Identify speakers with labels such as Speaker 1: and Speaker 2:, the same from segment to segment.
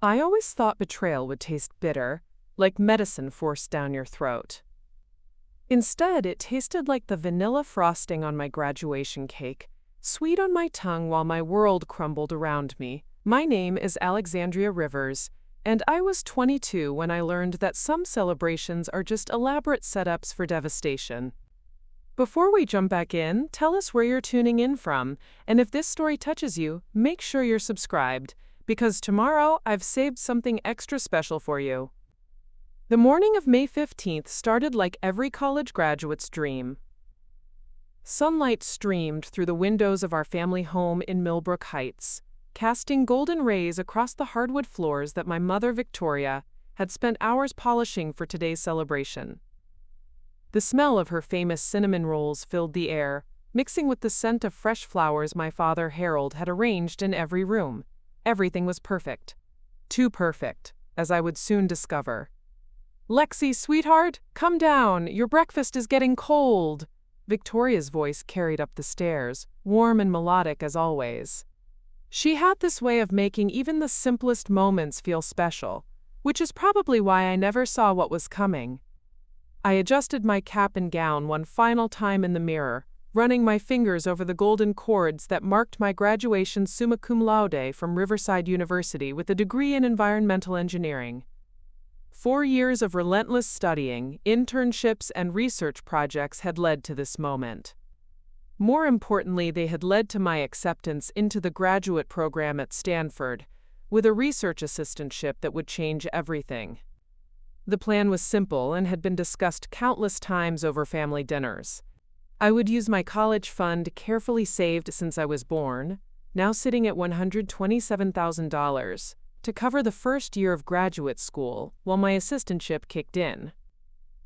Speaker 1: I always thought betrayal would taste bitter, like medicine forced down your throat. Instead, it tasted like the vanilla frosting on my graduation cake, sweet on my tongue while my world crumbled around me. My name is Alexandria Rivers, and I was 22 when I learned that some celebrations are just elaborate setups for devastation. Before we jump back in, tell us where you're tuning in from, and if this story touches you, make sure you're subscribed, because tomorrow I've saved something extra special for you. The morning of May 15th started like every college graduate's dream. Sunlight streamed through the windows of our family home in Millbrook Heights, casting golden rays across the hardwood floors that my mother, Victoria, had spent hours polishing for today's celebration. The smell of her famous cinnamon rolls filled the air, mixing with the scent of fresh flowers my father, Harold, had arranged in every room. Everything was perfect. Too perfect, as I would soon discover. "Lexi, sweetheart, come down. Your breakfast is getting cold." Victoria's voice carried up the stairs, warm and melodic as always. She had this way of making even the simplest moments feel special, which is probably why I never saw what was coming. I adjusted my cap and gown one final time in the mirror, running my fingers over the golden cords that marked my graduation summa cum laude from Riverside University with a degree in environmental engineering. 4 years of relentless studying, internships, and research projects had led to this moment. More importantly, they had led to my acceptance into the graduate program at Stanford, with a research assistantship that would change everything. The plan was simple and had been discussed countless times over family dinners. I would use my college fund, carefully saved since I was born, now sitting at $127,000, to cover the first year of graduate school while my assistantship kicked in.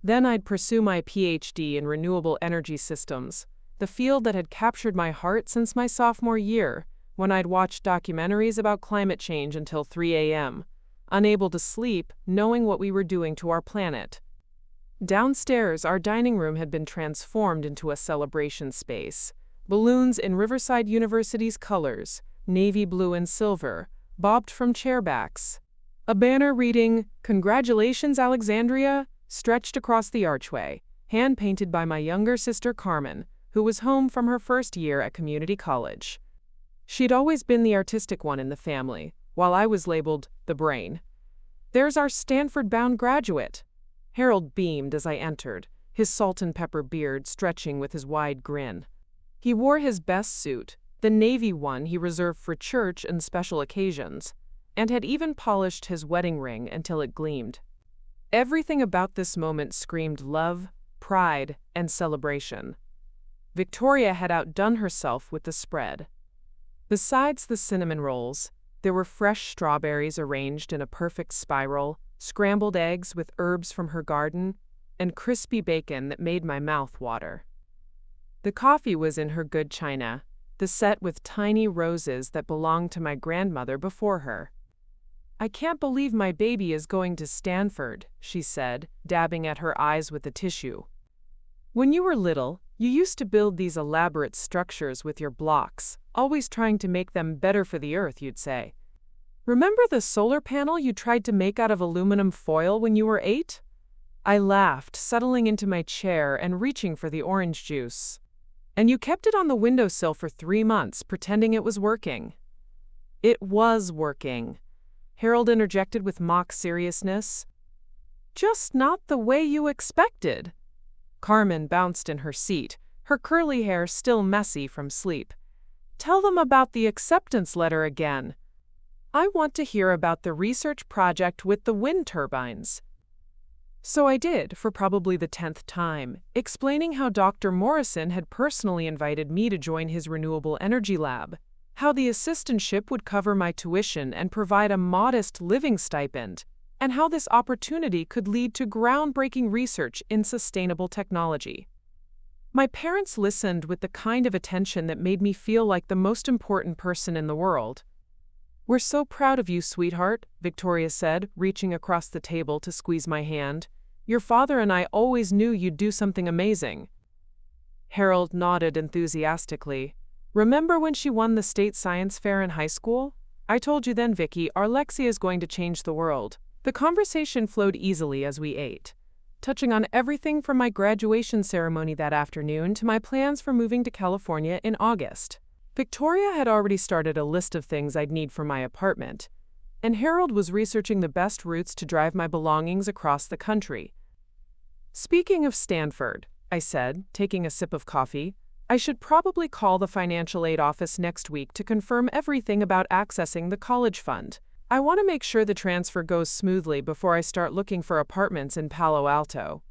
Speaker 1: Then I'd pursue my PhD in renewable energy systems, the field that had captured my heart since my sophomore year, when I'd watched documentaries about climate change until 3 a.m., unable to sleep, knowing what we were doing to our planet. Downstairs, our dining room had been transformed into a celebration space. Balloons in Riverside University's colors, navy blue and silver, bobbed from chairbacks. A banner reading, "Congratulations, Alexandria," stretched across the archway, hand-painted by my younger sister Carmen, who was home from her first year at community college. She'd always been the artistic one in the family, while I was labeled the brain. "There's our Stanford-bound graduate." Harold beamed as I entered, his salt and pepper beard stretching with his wide grin. He wore his best suit, the navy one he reserved for church and special occasions, and had even polished his wedding ring until it gleamed. Everything about this moment screamed love, pride, and celebration. Victoria had outdone herself with the spread. Besides the cinnamon rolls, there were fresh strawberries arranged in a perfect spiral, scrambled eggs with herbs from her garden, and crispy bacon that made my mouth water. The coffee was in her good china, the set with tiny roses that belonged to my grandmother before her. "I can't believe my baby is going to Stanford," she said, dabbing at her eyes with a tissue. "When you were little, you used to build these elaborate structures with your blocks, always trying to make them better for the earth," you'd say. "Remember the solar panel you tried to make out of aluminum foil when you were 8? I laughed, settling into my chair and reaching for the orange juice. "And you kept it on the windowsill for 3 months, pretending it was working." "It was working," Harold interjected with mock seriousness. "Just not the way you expected." Carmen bounced in her seat, her curly hair still messy from sleep. "Tell them about the acceptance letter again. I want to hear about the research project with the wind turbines." So I did, for probably the 10th time, explaining how Dr. Morrison had personally invited me to join his renewable energy lab, how the assistantship would cover my tuition and provide a modest living stipend, and how this opportunity could lead to groundbreaking research in sustainable technology. My parents listened with the kind of attention that made me feel like the most important person in the world. "We're so proud of you, sweetheart," Victoria said, reaching across the table to squeeze my hand. "Your father and I always knew you'd do something amazing." Harold nodded enthusiastically. "Remember when she won the state science fair in high school? I told you then, Vicky, our Lexi is going to change the world. The conversation flowed easily as we ate, touching on everything from my graduation ceremony that afternoon to my plans for moving to California in August. Victoria had already started a list of things I'd need for my apartment, and Harold was researching the best routes to drive my belongings across the country. Speaking of Stanford, I said, taking a sip of coffee, I should probably call the financial aid office next week to confirm everything about accessing the college fund. I want to make sure the transfer goes smoothly before I start looking for apartments in Palo Alto.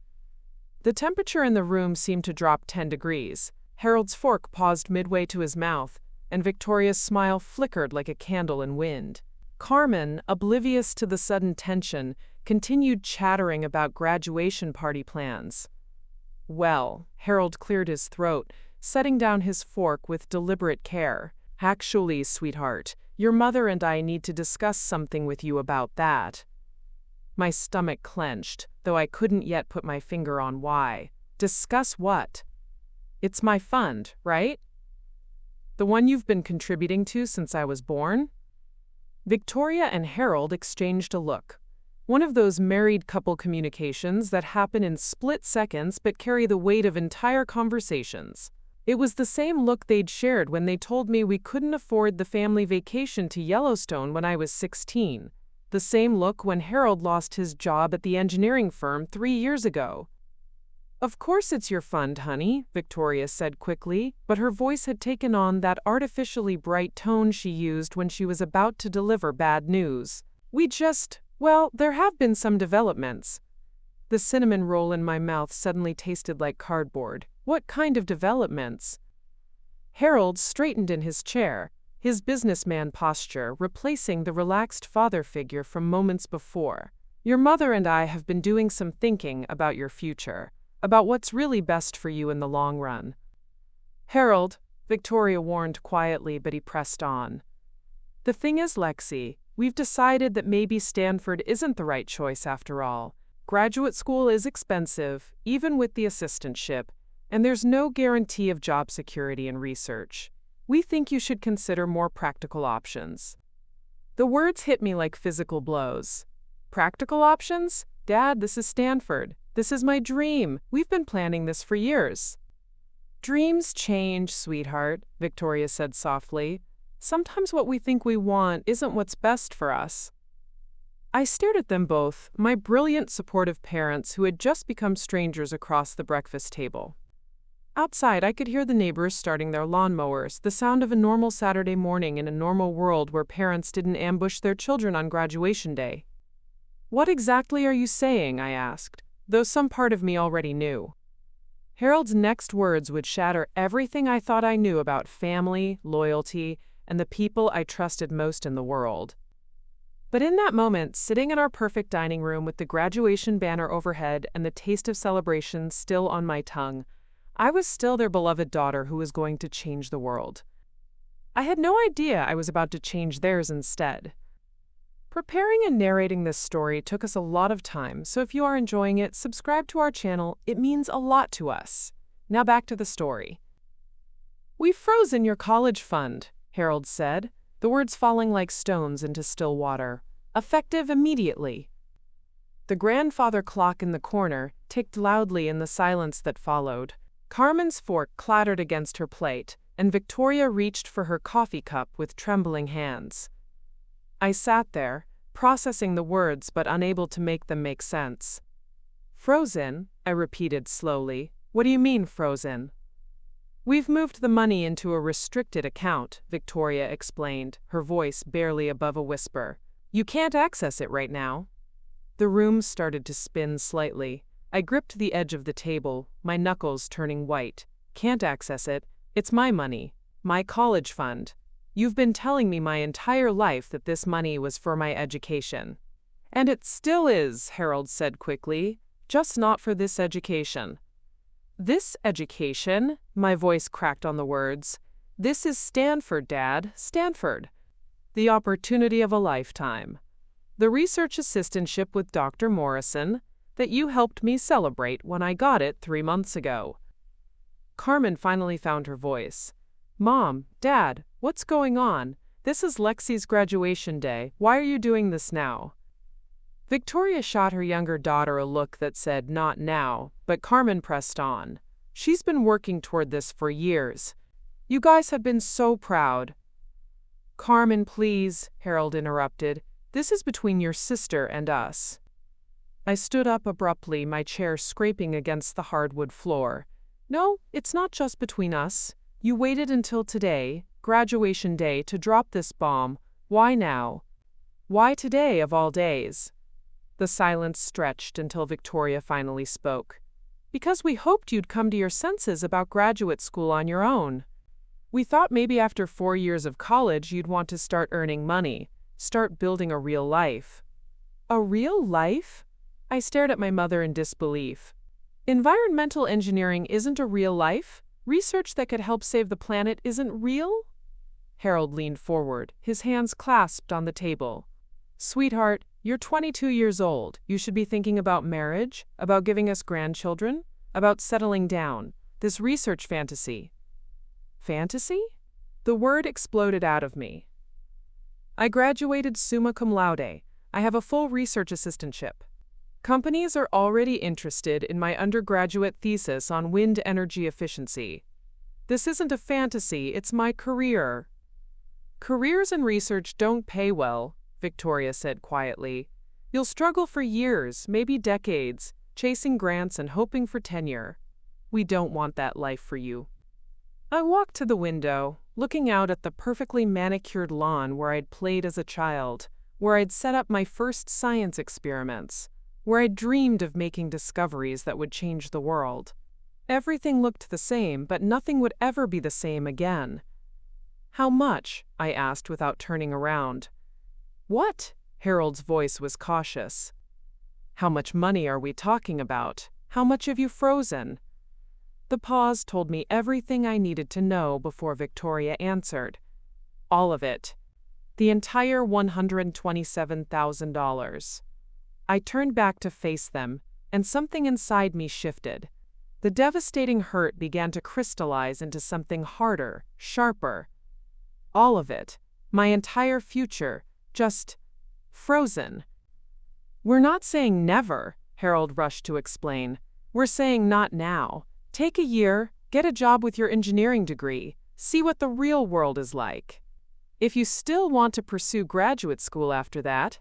Speaker 1: The temperature in the room seemed to drop 10 degrees. Harold's fork paused midway to his mouth, and Victoria's smile flickered like a candle in wind. Carmen, oblivious to the sudden tension, continued chattering about graduation party plans. Well, Harold cleared his throat, setting down his fork with deliberate care. Actually, sweetheart, your mother and I need to discuss something with you about that. My stomach clenched, though I couldn't yet put my finger on why. Discuss what? It's my fund, right? The one you've been contributing to since I was born? Victoria and Harold exchanged a look. One of those married couple communications that happen in split seconds but carry the weight of entire conversations. It was the same look they'd shared when they told me we couldn't afford the family vacation to Yellowstone when I was 16. The same look when Harold lost his job at the engineering firm 3 years ago. Of course it's your fund, honey, Victoria said quickly, but her voice had taken on that artificially bright tone she used when she was about to deliver bad news. Well, there have been some developments. The cinnamon roll in my mouth suddenly tasted like cardboard. What kind of developments? Harold straightened in his chair, his businessman posture replacing the relaxed father figure from moments before. Your mother and I have been doing some thinking about your future, about what's really best for you in the long run. Harold, Victoria warned quietly, but he pressed on. The thing is, Lexi, we've decided that maybe Stanford isn't the right choice after all. Graduate school is expensive, even with the assistantship, and there's no guarantee of job security in research. We think you should consider more practical options. The words hit me like physical blows. Practical options? Dad, this is Stanford. This is my dream. We've been planning this for years. Dreams change, sweetheart, Victoria said softly. Sometimes what we think we want isn't what's best for us. I stared at them both, my brilliant, supportive parents who had just become strangers across the breakfast table. Outside, I could hear the neighbors starting their lawnmowers, the sound of a normal Saturday morning in a normal world where parents didn't ambush their children on graduation day. What exactly are you saying? I asked, though some part of me already knew. Harold's next words would shatter everything I thought I knew about family, loyalty, and the people I trusted most in the world. But in that moment, sitting in our perfect dining room with the graduation banner overhead and the taste of celebration still on my tongue, I was still their beloved daughter who was going to change the world. I had no idea I was about to change theirs instead. Preparing and narrating this story took us a lot of time, so if you are enjoying it, subscribe to our channel. It means a lot to us. Now back to the story. We've frozen your college fund, Harold said, the words falling like stones into still water. Effective immediately. The grandfather clock in the corner ticked loudly in the silence that followed. Carmen's fork clattered against her plate, and Victoria reached for her coffee cup with trembling hands. I sat there, processing the words but unable to make them make sense. Frozen, I repeated slowly. What do you mean, frozen? We've moved the money into a restricted account, Victoria explained, her voice barely above a whisper. You can't access it right now. The room started to spin slightly. I gripped the edge of the table, my knuckles turning white. Can't access it. It's my money. My college fund. You've been telling me my entire life that this money was for my education. And it still is, Harold said quickly, just not for this education. This education? My voice cracked on the words. This is Stanford, Dad, Stanford. The opportunity of a lifetime. The research assistantship with Dr. Morrison that you helped me celebrate when I got it 3 months ago. Carmen finally found her voice. Mom, Dad, what's going on? This is Lexi's graduation day. Why are you doing this now? Victoria shot her younger daughter a look that said, "Not now," but Carmen pressed on. "She's been working toward this for years. You guys have been so proud." "Carmen, please," Harold interrupted. "This is between your sister and us." I stood up abruptly, my chair scraping against the hardwood floor. "No, it's not just between us. You waited until today, graduation day, to drop this bomb. Why now? Why today of all days?" The silence stretched until Victoria finally spoke. "Because we hoped you'd come to your senses about graduate school on your own. We thought maybe after 4 years of college you'd want to start earning money, start building a real life." "A real life?" I stared at my mother in disbelief. "Environmental engineering isn't a real life? Research that could help save the planet isn't real?" Harold leaned forward, his hands clasped on the table. "Sweetheart, you're 22 years old. You should be thinking about marriage, about giving us grandchildren, about settling down. This research fantasy." Fantasy? The word exploded out of me. "I graduated summa cum laude. I have a full research assistantship. Companies are already interested in my undergraduate thesis on wind energy efficiency. This isn't a fantasy, it's my career." "Careers in research don't pay well," Victoria said quietly. "You'll struggle for years, maybe decades, chasing grants and hoping for tenure. We don't want that life for you." I walked to the window, looking out at the perfectly manicured lawn where I'd played as a child, where I'd set up my first science experiments, where I'd dreamed of making discoveries that would change the world. Everything looked the same, but nothing would ever be the same again. "How much?" I asked without turning around. "What?" Harold's voice was cautious. "How much money are we talking about? How much have you frozen?" The pause told me everything I needed to know before Victoria answered. "All of it. The entire $127,000. I turned back to face them, and something inside me shifted. The devastating hurt began to crystallize into something harder, sharper. All of it, my entire future, just frozen. "We're not saying never," Harold rushed to explain. "We're saying not now. Take a year, get a job with your engineering degree, see what the real world is like. If you still want to pursue graduate school after that,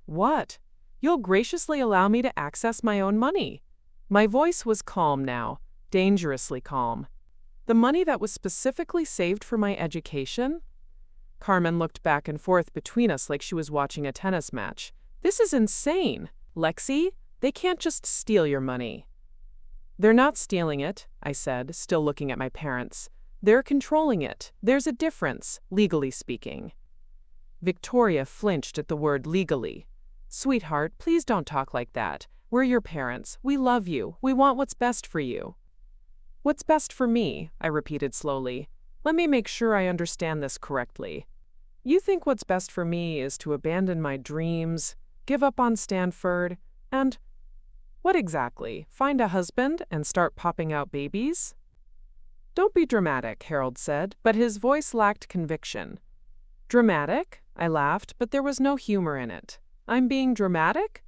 Speaker 1: what? You'll graciously allow me to access my own money." My voice was calm now, dangerously calm. "The money that was specifically saved for my education?" Carmen looked back and forth between us like she was watching a tennis match. "This is insane. Lexi, they can't just steal your money." "They're not stealing it," I said, still looking at my parents. "They're controlling it. There's a difference, legally speaking." Victoria flinched at the word legally. "Sweetheart, please don't talk like that. We're your parents. We love you. We want what's best for you." "What's best for me?" I repeated slowly. "Let me make sure I understand this correctly. You think what's best for me is to abandon my dreams, give up on Stanford, and what exactly? Find a husband and start popping out babies?" "Don't be dramatic," Harold said, but his voice lacked conviction. "Dramatic?" I laughed, but there was no humor in it. "I'm being dramatic?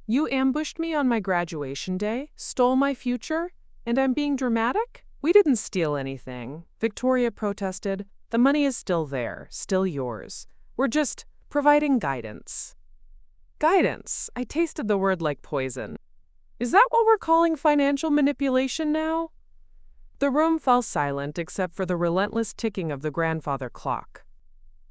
Speaker 1: You ambushed me on my graduation day, stole my future, and I'm being dramatic?" "We didn't steal anything," Victoria protested. "The money is still there, still yours. We're just providing guidance." Guidance. I tasted the word like poison. Is that what we're calling financial manipulation now? The room fell silent except for the relentless ticking of the grandfather clock.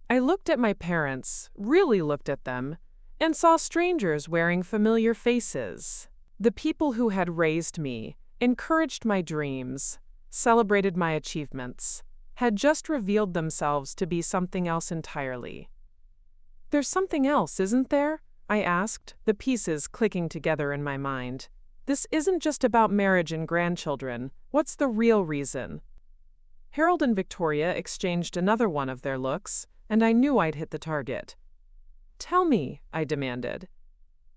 Speaker 1: I looked at my parents, really looked at them, and saw strangers wearing familiar faces. The people who had raised me, encouraged my dreams, celebrated my achievements, had just revealed themselves to be something else entirely. "There's something else, isn't there?" I asked, the pieces clicking together in my mind. "This isn't just about marriage and grandchildren. What's the real reason?" Harold and Victoria exchanged another one of their looks, and I knew I'd hit the target. "Tell me," I demanded.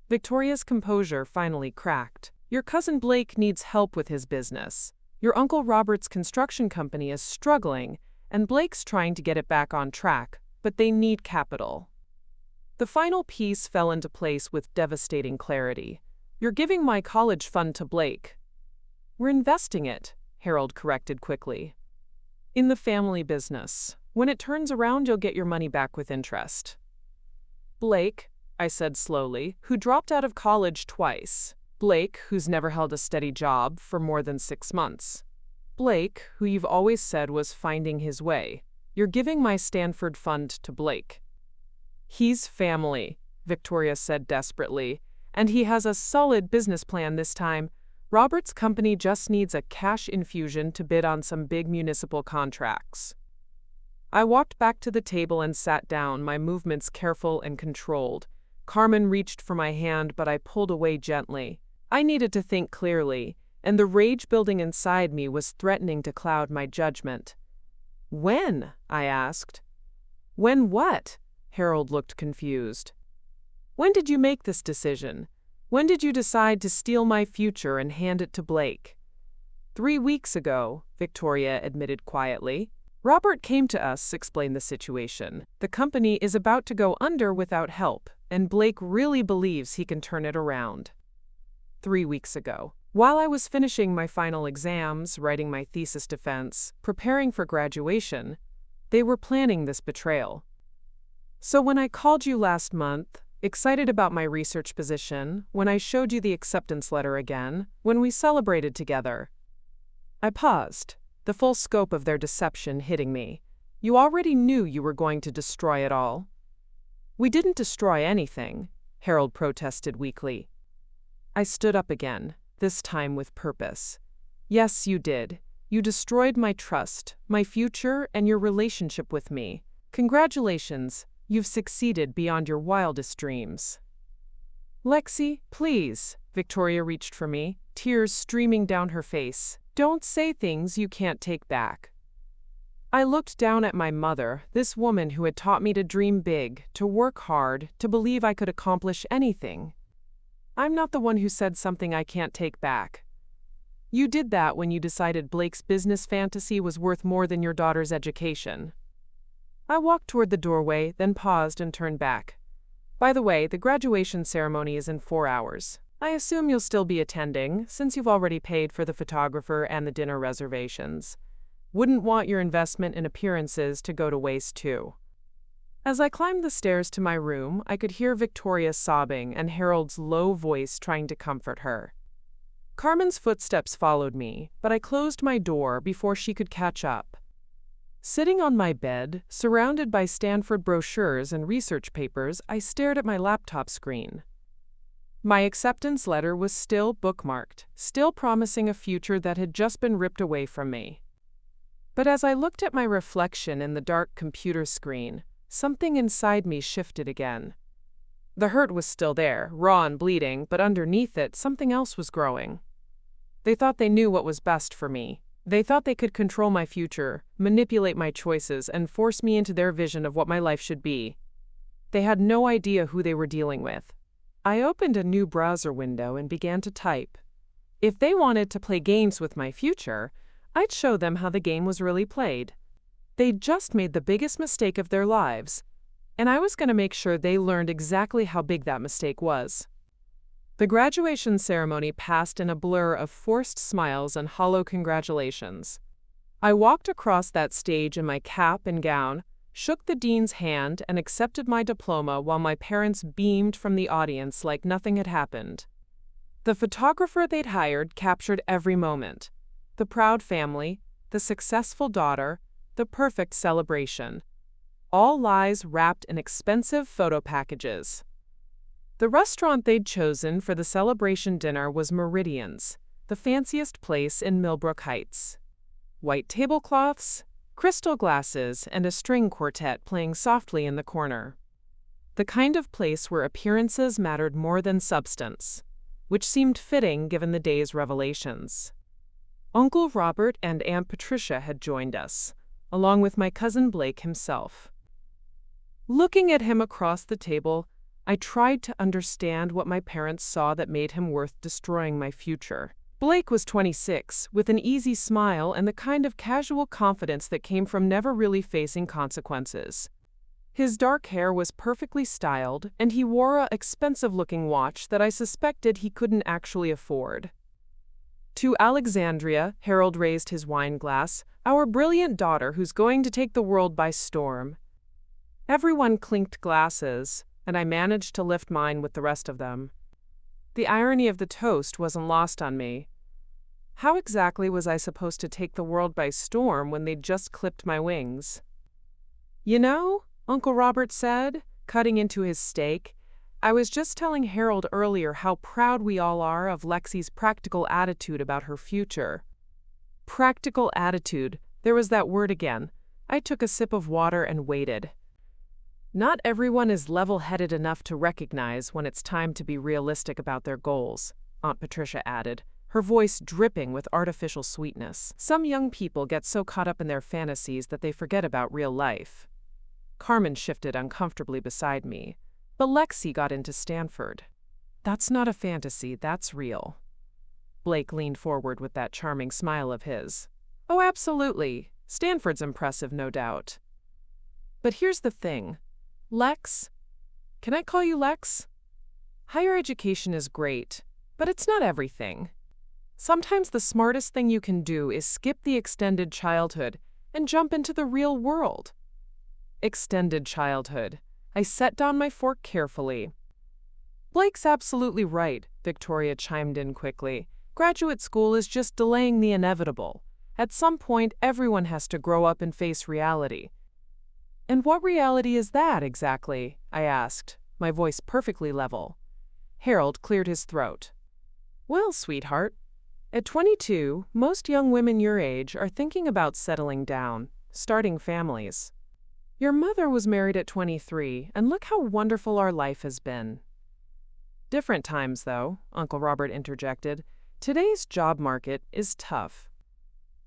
Speaker 1: Victoria's composure finally cracked. "Your cousin Blake needs help with his business. Your Uncle Robert's construction company is struggling, and Blake's trying to get it back on track, but they need capital. The final piece fell into place with devastating clarity. You're giving my college fund to Blake. We're investing it, Harold corrected quickly. In the family business. When it turns around, you'll get your money back with interest. Blake, I said slowly, who dropped out of college twice. Blake, who's never held a steady job for more than 6 months. Blake, who you've always said was finding his way. You're giving my Stanford fund to Blake. He's family, Victoria said desperately, and he has a solid business plan this time. Robert's company just needs a cash infusion to bid on some big municipal contracts. I walked back to the table and sat down, my movements careful and controlled. Carmen reached for my hand, but I pulled away gently. I needed to think clearly, and the rage building inside me was threatening to cloud my judgment. When? I asked. When what? Harold looked confused. When did you make this decision? When did you decide to steal my future and hand it to Blake? 3 weeks ago, Victoria admitted quietly. Robert came to us, explained the situation. The company is about to go under without help, and Blake really believes he can turn it around. 3 weeks ago. While I was finishing my final exams, writing my thesis defense, preparing for graduation, they were planning this betrayal. So when I called you last month, excited about my research position, when I showed you the acceptance letter again, when we celebrated together, I paused, the full scope of their deception hitting me. You already knew you were going to destroy it all. We didn't destroy anything, Harold protested weakly. I stood up again, this time with purpose. Yes, you did. You destroyed my trust, my future, and your relationship with me. Congratulations, you've succeeded beyond your wildest dreams. Lexi, please, Victoria reached for me, tears streaming down her face. Don't say things you can't take back. I looked down at my mother, this woman who had taught me to dream big, to work hard, to believe I could accomplish anything. I'm not the one who said something I can't take back. You did that when you decided Blake's business fantasy was worth more than your daughter's education. I walked toward the doorway, then paused and turned back. By the way, the graduation ceremony is in 4 hours. I assume you'll still be attending, since you've already paid for the photographer and the dinner reservations. Wouldn't want your investment in appearances to go to waste too. As I climbed the stairs to my room, I could hear Victoria sobbing and Harold's low voice trying to comfort her. Carmen's footsteps followed me, but I closed my door before she could catch up. Sitting on my bed, surrounded by Stanford brochures and research papers, I stared at my laptop screen. My acceptance letter was still bookmarked, still promising a future that had just been ripped away from me. But as I looked at my reflection in the dark computer screen, something inside me shifted again. The hurt was still there, raw and bleeding, but underneath it, something else was growing. They thought they knew what was best for me. They thought they could control my future, manipulate my choices, and force me into their vision of what my life should be. They had no idea who they were dealing with. I opened a new browser window and began to type. If they wanted to play games with my future, I'd show them how the game was really played. They'd just made the biggest mistake of their lives, and I was going to make sure they learned exactly how big that mistake was. The graduation ceremony passed in a blur of forced smiles and hollow congratulations. I walked across that stage in my cap and gown, shook the dean's hand, and accepted my diploma while my parents beamed from the audience like nothing had happened. The photographer they'd hired captured every moment. The proud family, the successful daughter, the perfect celebration. All lies wrapped in expensive photo packages. The restaurant they'd chosen for the celebration dinner was Meridian's, the fanciest place in Millbrook Heights. White tablecloths, crystal glasses, and a string quartet playing softly in the corner. The kind of place where appearances mattered more than substance, which seemed fitting given the day's revelations. Uncle Robert and Aunt Patricia had joined us, along with my cousin Blake himself. Looking at him across the table, I tried to understand what my parents saw that made him worth destroying my future. Blake was 26, with an easy smile and the kind of casual confidence that came from never really facing consequences. His dark hair was perfectly styled, and he wore an expensive-looking watch that I suspected he couldn't actually afford. To Alexandria, Harold raised his wine glass, our brilliant daughter who's going to take the world by storm. Everyone clinked glasses, and I managed to lift mine with the rest of them. The irony of the toast wasn't lost on me. How exactly was I supposed to take the world by storm when they'd just clipped my wings? "You know," Uncle Robert said, cutting into his steak, "I was just telling Harold earlier how proud we all are of Lexi's practical attitude about her future." Practical attitude. There was that word again. I took a sip of water and waited. Not everyone is level-headed enough to recognize when it's time to be realistic about their goals, Aunt Patricia added, her voice dripping with artificial sweetness. Some young people get so caught up in their fantasies that they forget about real life. Carmen shifted uncomfortably beside me, but Lexi got into Stanford. "That's not a fantasy, that's real." Blake leaned forward with that charming smile of his. "Oh, absolutely. Stanford's impressive, no doubt. But here's the thing. Lex? Can I call you Lex? Higher education is great, but it's not everything. Sometimes the smartest thing you can do is skip the extended childhood and jump into the real world." Extended childhood. I set down my fork carefully. "Blake's absolutely right," Victoria chimed in quickly. "Graduate school is just delaying the inevitable. At some point, everyone has to grow up and face reality." "And what reality is that, exactly?" I asked, my voice perfectly level. Harold cleared his throat. "Well, sweetheart, at 22, most young women your age are thinking about settling down, starting families. Your mother was married at 23, and look how wonderful our life has been." "Different times, though," Uncle Robert interjected. "Today's job market is tough.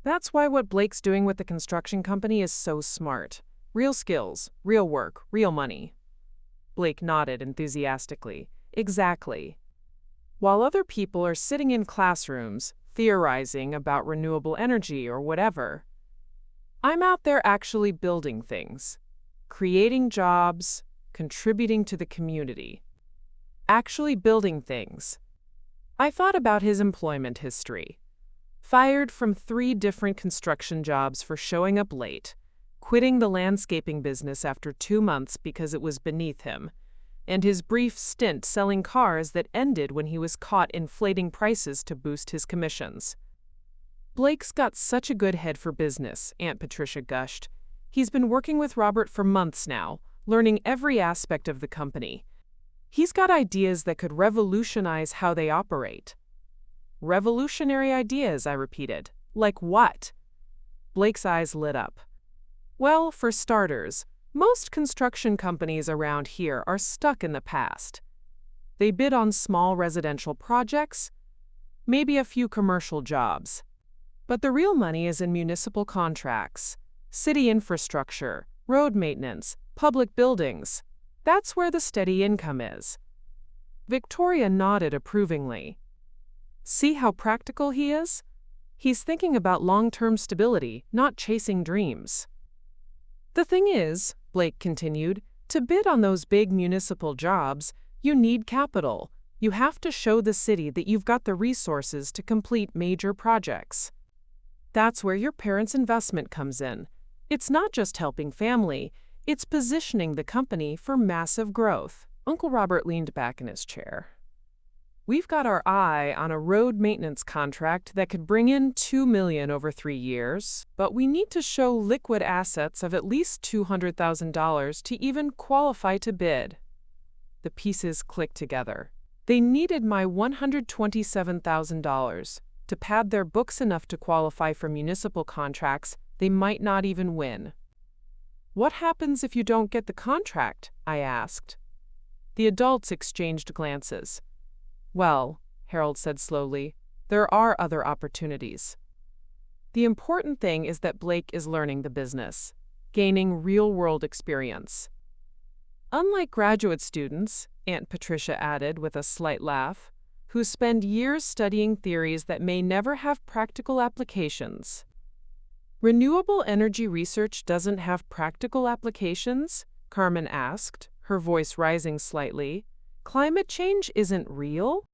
Speaker 1: That's why what Blake's doing with the construction company is so smart. Real skills, real work, real money." Blake nodded enthusiastically. "Exactly. While other people are sitting in classrooms, theorizing about renewable energy or whatever, I'm out there actually building things, creating jobs, contributing to the community. Actually building things." I thought about his employment history. Fired from 3 different construction jobs for showing up late, quitting the landscaping business after 2 months because it was beneath him, and his brief stint selling cars that ended when he was caught inflating prices to boost his commissions. "Blake's got such a good head for business," Aunt Patricia gushed. "He's been working with Robert for months now, learning every aspect of the company. He's got ideas that could revolutionize how they operate." "Revolutionary ideas," I repeated. "Like what?" Blake's eyes lit up. "Well, for starters, most construction companies around here are stuck in the past. They bid on small residential projects, maybe a few commercial jobs. But the real money is in municipal contracts, city infrastructure, road maintenance, public buildings. That's where the steady income is." Victoria nodded approvingly. "See how practical he is? He's thinking about long-term stability, not chasing dreams." "The thing is," Blake continued, "to bid on those big municipal jobs, you need capital. You have to show the city that you've got the resources to complete major projects. That's where your parents' investment comes in. It's not just helping family, it's positioning the company for massive growth." Uncle Robert leaned back in his chair. "We've got our eye on a road maintenance contract that could bring in $2 million over 3 years, but we need to show liquid assets of at least $200,000 to even qualify to bid." The pieces clicked together. They needed my $127,000 to pad their books enough to qualify for municipal contracts they might not even win. "What happens if you don't get the contract?" I asked. The adults exchanged glances. "Well," Harold said slowly, "there are other opportunities. The important thing is that Blake is learning the business, gaining real-world experience. Unlike graduate students," Aunt Patricia added with a slight laugh, who spend years studying theories that may never have practical applications. Renewable energy research doesn't have practical applications? Carmen asked, her voice rising slightly. Climate change isn't real?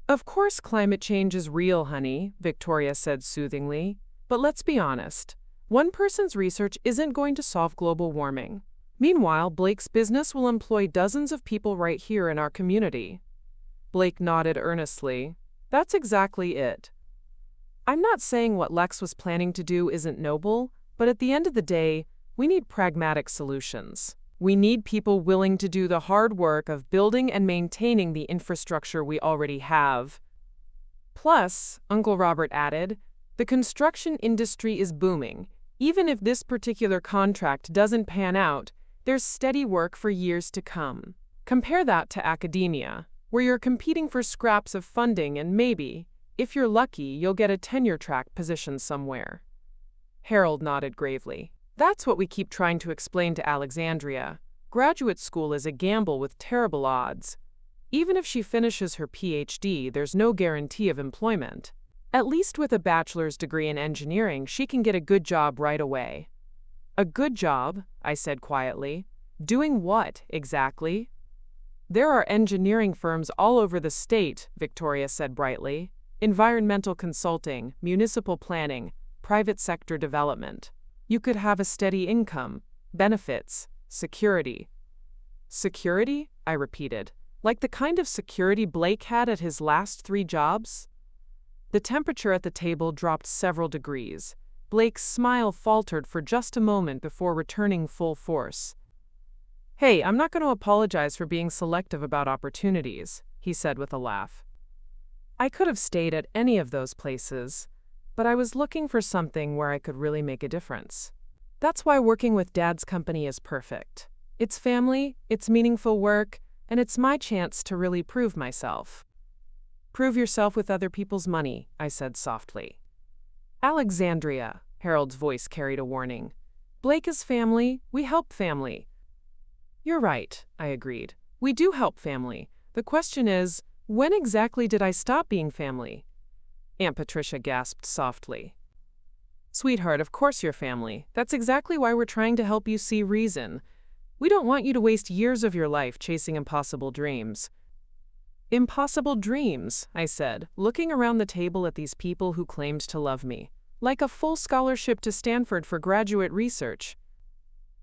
Speaker 1: Of course climate change is real, honey, Victoria said soothingly. But let's be honest. One person's research isn't going to solve global warming. Meanwhile, Blake's business will employ dozens of people right here in our community. Blake nodded earnestly. That's exactly it. I'm not saying what Lex was planning to do isn't noble, but at the end of the day, we need pragmatic solutions. We need people willing to do the hard work of building and maintaining the infrastructure we already have. Plus, Uncle Robert added, the construction industry is booming. Even if this particular contract doesn't pan out, there's steady work for years to come. Compare that to academia, where you're competing for scraps of funding and maybe, if you're lucky, you'll get a tenure-track position somewhere. Harold nodded gravely. That's what we keep trying to explain to Alexandria. Graduate school is a gamble with terrible odds. Even if she finishes her PhD, there's no guarantee of employment. At least with a bachelor's degree in engineering, she can get a good job right away. A good job, I said quietly. Doing what, exactly? There are engineering firms all over the state, Victoria said brightly. Environmental consulting, municipal planning, private sector development. You could have a steady income, benefits, security. Security? I repeated. Like the kind of security Blake had at his last 3 jobs? The temperature at the table dropped several degrees. Blake's smile faltered for just a moment before returning full force. Hey, I'm not going to apologize for being selective about opportunities, he said with a laugh. I could have stayed at any of those places, but I was looking for something where I could really make a difference. That's why working with Dad's company is perfect. It's family, it's meaningful work, and it's my chance to really prove myself. Prove yourself with other people's money, I said softly. Alexandria, Harold's voice carried a warning. Blake is family, we help family. You're right, I agreed. We do help family. The question is, when exactly did I stop being family? Aunt Patricia gasped softly. Sweetheart, of course you're family. That's exactly why we're trying to help you see reason. We don't want you to waste years of your life chasing impossible dreams. Impossible dreams, I said, looking around the table at these people who claimed to love me. Like a full scholarship to Stanford for graduate research.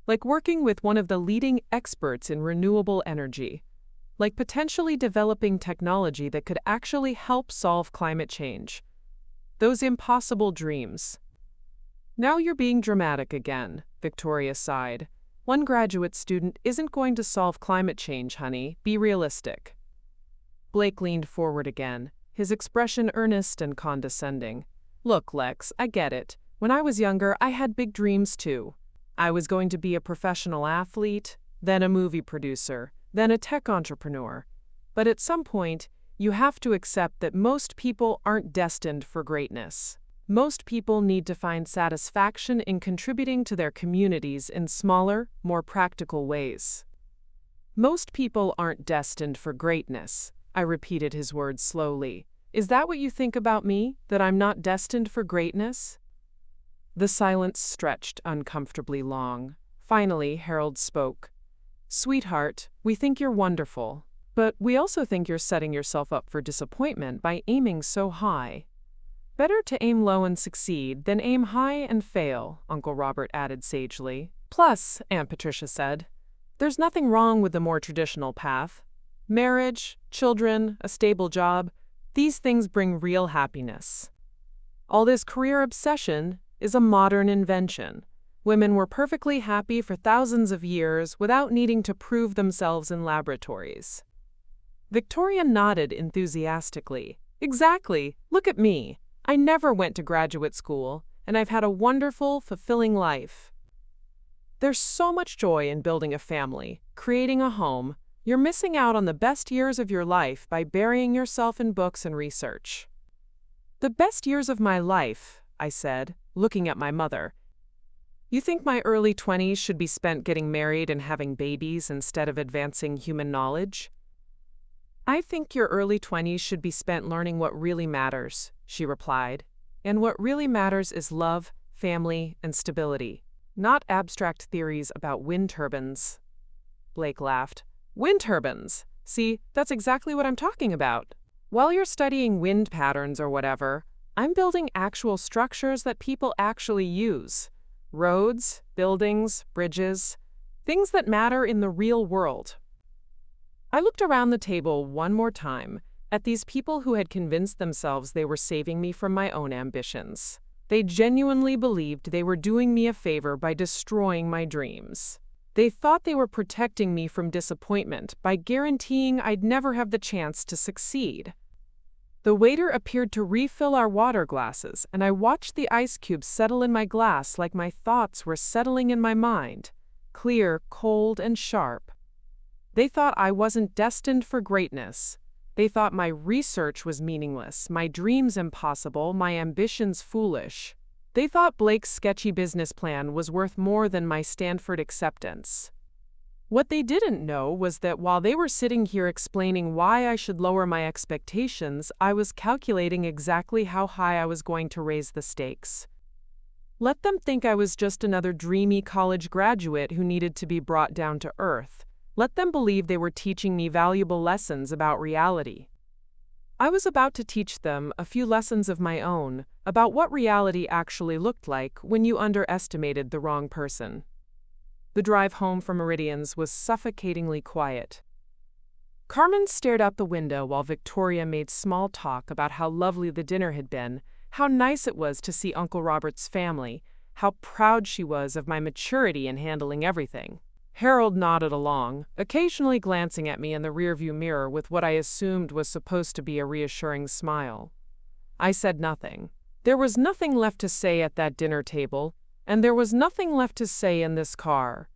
Speaker 1: Like working with one of the leading experts in renewable energy. Like potentially developing technology that could actually help solve climate change. Those impossible dreams. Now you're being dramatic again, Victoria sighed. One graduate student isn't going to solve climate change, honey. Be realistic. Blake leaned forward again, his expression earnest and condescending. Look, Lex, I get it. When I was younger, I had big dreams too. I was going to be a professional athlete, then a movie producer, then a tech entrepreneur. But at some point, you have to accept that most people aren't destined for greatness. Most people need to find satisfaction in contributing to their communities in smaller, more practical ways. Most people aren't destined for greatness. I repeated his words slowly. Is that what you think about me, that I'm not destined for greatness? The silence stretched uncomfortably long. Finally, Harold spoke. Sweetheart, we think you're wonderful, but we also think you're setting yourself up for disappointment by aiming so high. Better to aim low and succeed than aim high and fail, Uncle Robert added sagely. Plus, Aunt Patricia said, there's nothing wrong with the more traditional path. Marriage, children, a stable job, these things bring real happiness. All this career obsession is a modern invention. Women were perfectly happy for thousands of years without needing to prove themselves in laboratories. Victoria nodded enthusiastically. Exactly. Look at me. I never went to graduate school, and I've had a wonderful, fulfilling life. There's so much joy in building a family, creating a home. You're missing out on the best years of your life by burying yourself in books and research. The best years of my life, I said, looking at my mother. You think my early 20s should be spent getting married and having babies instead of advancing human knowledge? I think your early 20s should be spent learning what really matters, she replied. And what really matters is love, family, and stability, not abstract theories about wind turbines. Blake laughed. Wind turbines? See, that's exactly what I'm talking about. While you're studying wind patterns or whatever, I'm building actual structures that people actually use. Roads, buildings, bridges, things that matter in the real world. I looked around the table one more time at these people who had convinced themselves they were saving me from my own ambitions. They genuinely believed they were doing me a favor by destroying my dreams. They thought they were protecting me from disappointment by guaranteeing I'd never have the chance to succeed. The waiter appeared to refill our water glasses, and I watched the ice cubes settle in my glass like my thoughts were settling in my mind, clear, cold, and sharp. They thought I wasn't destined for greatness. They thought my research was meaningless, my dreams impossible, my ambitions foolish. They thought Blake's sketchy business plan was worth more than my Stanford acceptance. What they didn't know was that while they were sitting here explaining why I should lower my expectations, I was calculating exactly how high I was going to raise the stakes. Let them think I was just another dreamy college graduate who needed to be brought down to earth. Let them believe they were teaching me valuable lessons about reality. I was about to teach them a few lessons of my own about what reality actually looked like when you underestimated the wrong person. The drive home from Meridian's was suffocatingly quiet. Carmen stared out the window while Victoria made small talk about how lovely the dinner had been, how nice it was to see Uncle Robert's family, how proud she was of my maturity in handling everything. Harold nodded along, occasionally glancing at me in the rearview mirror with what I assumed was supposed to be a reassuring smile. I said nothing. There was nothing left to say at that dinner table, and there was nothing left to say in this car.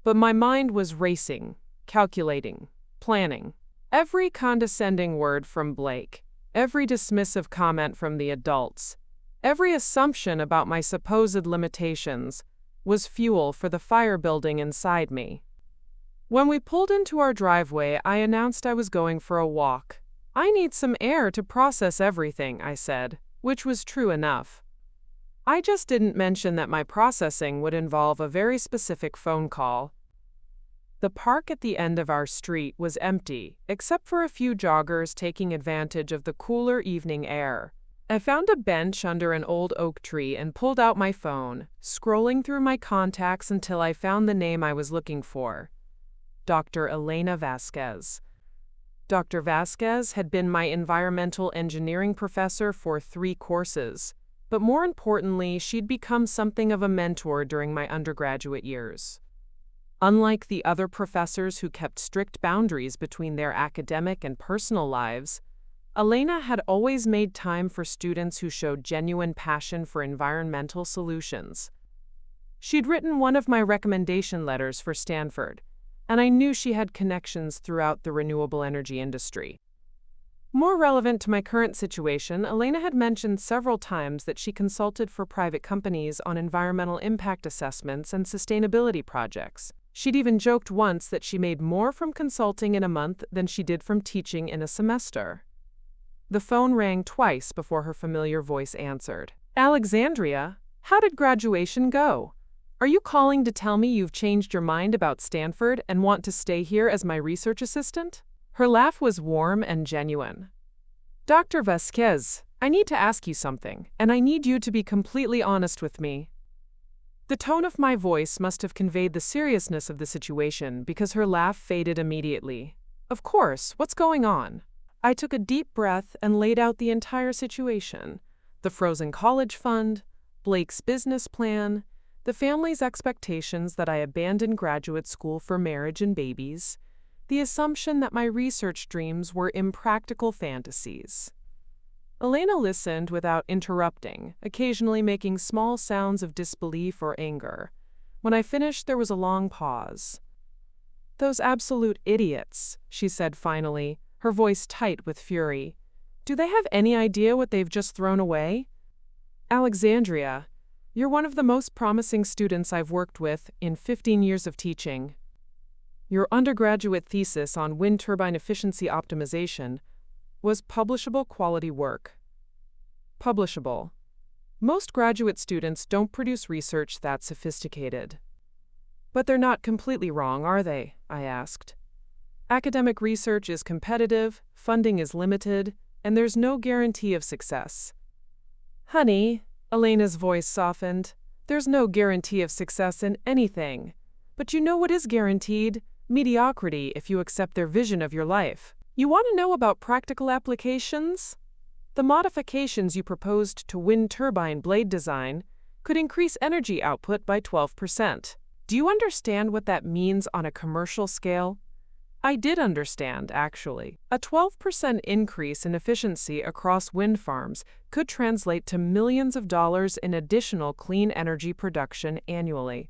Speaker 1: But my mind was racing, calculating, planning. Every condescending word from Blake, every dismissive comment from the adults, every assumption about my supposed limitations was fuel for the fire building inside me. When we pulled into our driveway, I announced I was going for a walk. I need some air to process everything, I said, which was true enough. I just didn't mention that my processing would involve a very specific phone call. The park at the end of our street was empty, except for a few joggers taking advantage of the cooler evening air. I found a bench under an old oak tree and pulled out my phone, scrolling through my contacts until I found the name I was looking for. Dr. Elena Vasquez. Dr. Vasquez had been my environmental engineering professor for 3 courses, but more importantly, she'd become something of a mentor during my undergraduate years. Unlike the other professors who kept strict boundaries between their academic and personal lives, Elena had always made time for students who showed genuine passion for environmental solutions. She'd written one of my recommendation letters for Stanford, and I knew she had connections throughout the renewable energy industry. More relevant to my current situation, Elena had mentioned several times that she consulted for private companies on environmental impact assessments and sustainability projects. She'd even joked once that she made more from consulting in a month than she did from teaching in a semester. The phone rang twice before her familiar voice answered. Alexandria, how did graduation go? Are you calling to tell me you've changed your mind about Stanford and want to stay here as my research assistant? Her laugh was warm and genuine. Dr. Vasquez, I need to ask you something, and I need you to be completely honest with me. The tone of my voice must have conveyed the seriousness of the situation because her laugh faded immediately. Of course, what's going on? I took a deep breath and laid out the entire situation. The frozen college fund, Blake's business plan, the family's expectations that I abandon graduate school for marriage and babies, the assumption that my research dreams were impractical fantasies. Elena listened without interrupting, occasionally making small sounds of disbelief or anger. When I finished, there was a long pause. Those absolute idiots, she said finally, her voice tight with fury. Do they have any idea what they've just thrown away? Alexandria, you're one of the most promising students I've worked with in 15 years of teaching. Your undergraduate thesis on wind turbine efficiency optimization was publishable quality work. Publishable. Most graduate students don't produce research that sophisticated. But they're not completely wrong, are they? I asked. Academic research is competitive, funding is limited, and there's no guarantee of success. Honey, Elena's voice softened, there's no guarantee of success in anything. But you know what is guaranteed? Mediocrity if you accept their vision of your life. You want to know about practical applications? The modifications you proposed to wind turbine blade design could increase energy output by 12%. Do you understand what that means on a commercial scale? I did understand, actually. A 12% increase in efficiency across wind farms could translate to millions of dollars in additional clean energy production annually.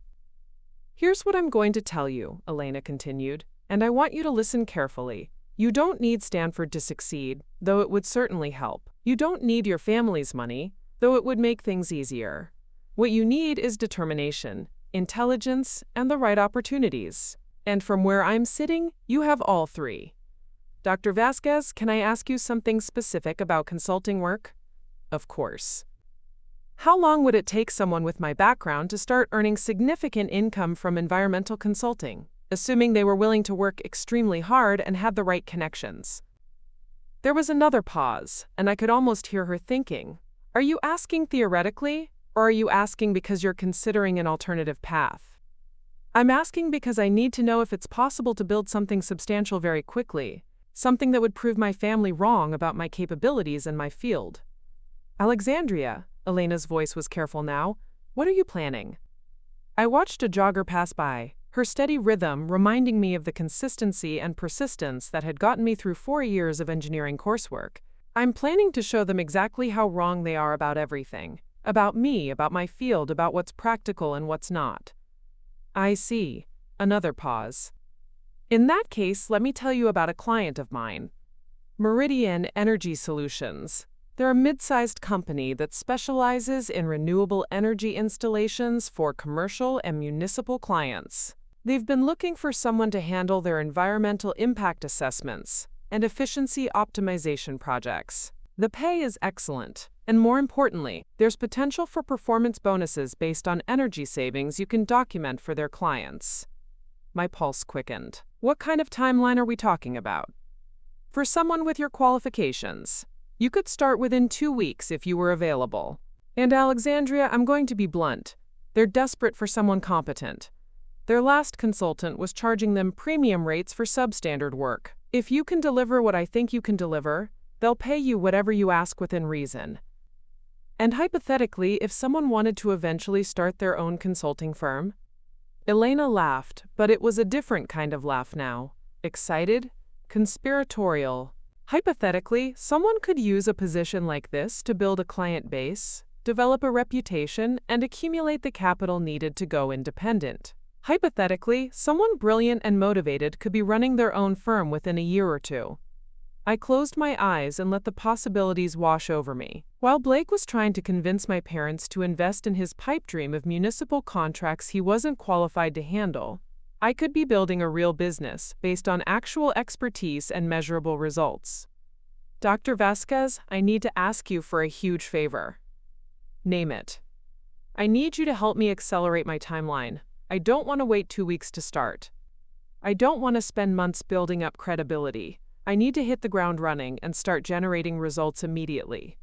Speaker 1: Here's what I'm going to tell you, Elena continued, and I want you to listen carefully. You don't need Stanford to succeed, though it would certainly help. You don't need your family's money, though it would make things easier. What you need is determination, intelligence, and the right opportunities. And from where I'm sitting, you have all three. Dr. Vasquez, can I ask you something specific about consulting work? Of course. How long would it take someone with my background to start earning significant income from environmental consulting, assuming they were willing to work extremely hard and had the right connections? There was another pause, and I could almost hear her thinking, are you asking theoretically, or are you asking because you're considering an alternative path? I'm asking because I need to know if it's possible to build something substantial very quickly, something that would prove my family wrong about my capabilities and my field. Alexandria, Elena's voice was careful now, what are you planning? I watched a jogger pass by, her steady rhythm reminding me of the consistency and persistence that had gotten me through 4 years of engineering coursework. I'm planning to show them exactly how wrong they are about everything, about me, about my field, about what's practical and what's not. I see. Another pause. In that case, let me tell you about a client of mine. Meridian Energy Solutions. They're a mid-sized company that specializes in renewable energy installations for commercial and municipal clients. They've been looking for someone to handle their environmental impact assessments and efficiency optimization projects. The pay is excellent. And more importantly, there's potential for performance bonuses based on energy savings you can document for their clients. My pulse quickened. What kind of timeline are we talking about? For someone with your qualifications, you could start within 2 weeks if you were available. And Alexandria, I'm going to be blunt. They're desperate for someone competent. Their last consultant was charging them premium rates for substandard work. If you can deliver what I think you can deliver, they'll pay you whatever you ask within reason. And hypothetically, if someone wanted to eventually start their own consulting firm? Elena laughed, but it was a different kind of laugh now. Excited? Conspiratorial. Hypothetically, someone could use a position like this to build a client base, develop a reputation, and accumulate the capital needed to go independent. Hypothetically, someone brilliant and motivated could be running their own firm within a year or two. I closed my eyes and let the possibilities wash over me. While Blake was trying to convince my parents to invest in his pipe dream of municipal contracts he wasn't qualified to handle, I could be building a real business based on actual expertise and measurable results. Dr. Vasquez, I need to ask you for a huge favor. Name it. I need you to help me accelerate my timeline. I don't want to wait 2 weeks to start. I don't want to spend months building up credibility. I need to hit the ground running and start generating results immediately.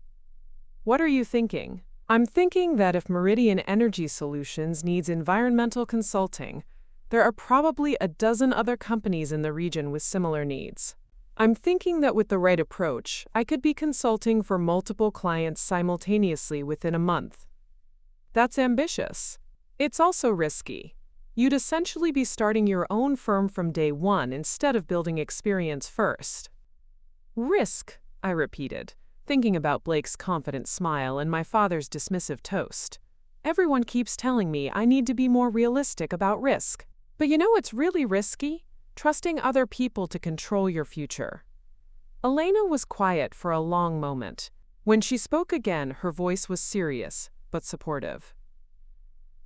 Speaker 1: What are you thinking? I'm thinking that if Meridian Energy Solutions needs environmental consulting, there are probably a dozen other companies in the region with similar needs. I'm thinking that with the right approach, I could be consulting for multiple clients simultaneously within a month. That's ambitious. It's also risky. You'd essentially be starting your own firm from day one instead of building experience first. Risk, I repeated, thinking about Blake's confident smile and my father's dismissive toast. Everyone keeps telling me I need to be more realistic about risk. But you know what's really risky? Trusting other people to control your future. Elena was quiet for a long moment. When she spoke again, her voice was serious, but supportive.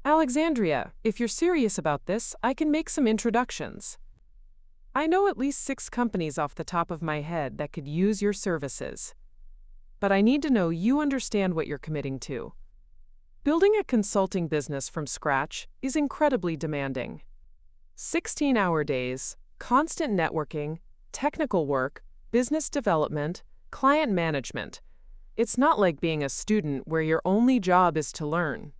Speaker 1: Alexandria, if you're serious about this, I can make some introductions. I know at least 6 companies off the top of my head that could use your services. But I need to know you understand what you're committing to. Building a consulting business from scratch is incredibly demanding. 16-hour days, constant networking, technical work, business development, client management. It's not like being a student where your only job is to learn.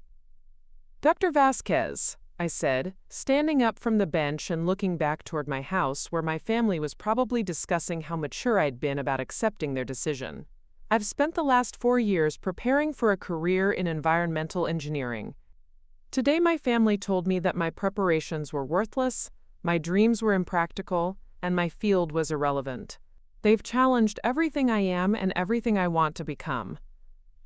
Speaker 1: Dr. Vasquez, I said, standing up from the bench and looking back toward my house where my family was probably discussing how mature I'd been about accepting their decision. I've spent the last 4 years preparing for a career in environmental engineering. Today my family told me that my preparations were worthless, my dreams were impractical, and my field was irrelevant. They've challenged everything I am and everything I want to become.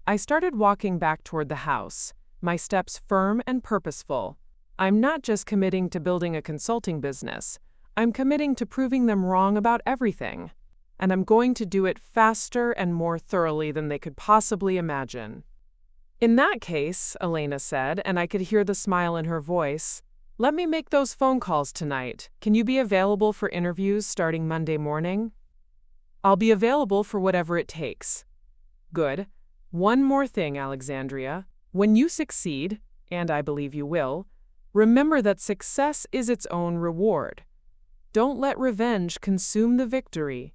Speaker 1: I started walking back toward the house, my steps firm and purposeful. I'm not just committing to building a consulting business. I'm committing to proving them wrong about everything. And I'm going to do it faster and more thoroughly than they could possibly imagine. In that case, Elena said, and I could hear the smile in her voice, let me make those phone calls tonight. Can you be available for interviews starting Monday morning? I'll be available for whatever it takes. Good. One more thing, Alexandria. When you succeed, and I believe you will, remember that success is its own reward. Don't let revenge consume the victory.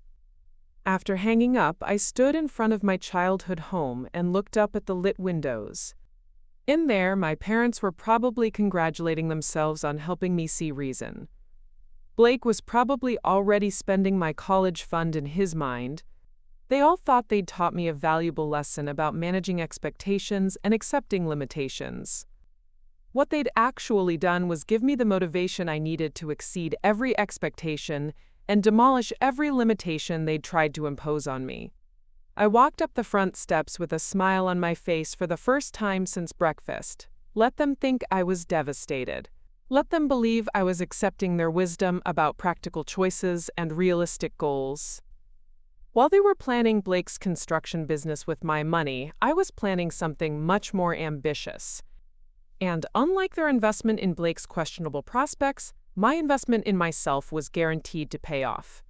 Speaker 1: After hanging up, I stood in front of my childhood home and looked up at the lit windows. In there, my parents were probably congratulating themselves on helping me see reason. Blake was probably already spending my college fund in his mind. They all thought they'd taught me a valuable lesson about managing expectations and accepting limitations. What they'd actually done was give me the motivation I needed to exceed every expectation and demolish every limitation they'd tried to impose on me. I walked up the front steps with a smile on my face for the first time since breakfast. Let them think I was devastated. Let them believe I was accepting their wisdom about practical choices and realistic goals. While they were planning Blake's construction business with my money, I was planning something much more ambitious. And unlike their investment in Blake's questionable prospects, my investment in myself was guaranteed to pay off.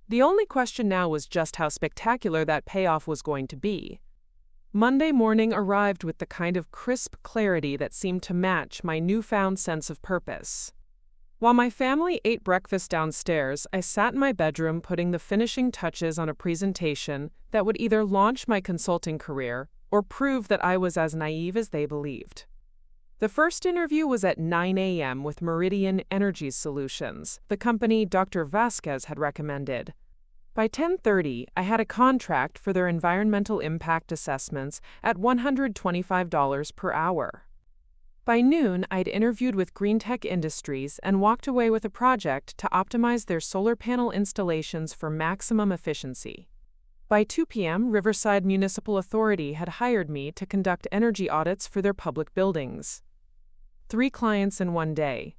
Speaker 1: The only question now was just how spectacular that payoff was going to be. Monday morning arrived with the kind of crisp clarity that seemed to match my newfound sense of purpose. While my family ate breakfast downstairs, I sat in my bedroom putting the finishing touches on a presentation that would either launch my consulting career or prove that I was as naive as they believed. The first interview was at 9 a.m. with Meridian Energy Solutions, the company Dr. Vasquez had recommended. By 10:30, I had a contract for their environmental impact assessments at $125 per hour. By noon, I'd interviewed with Greentech Industries and walked away with a project to optimize their solar panel installations for maximum efficiency. By 2 p.m., Riverside Municipal Authority had hired me to conduct energy audits for their public buildings. 3 clients in one day.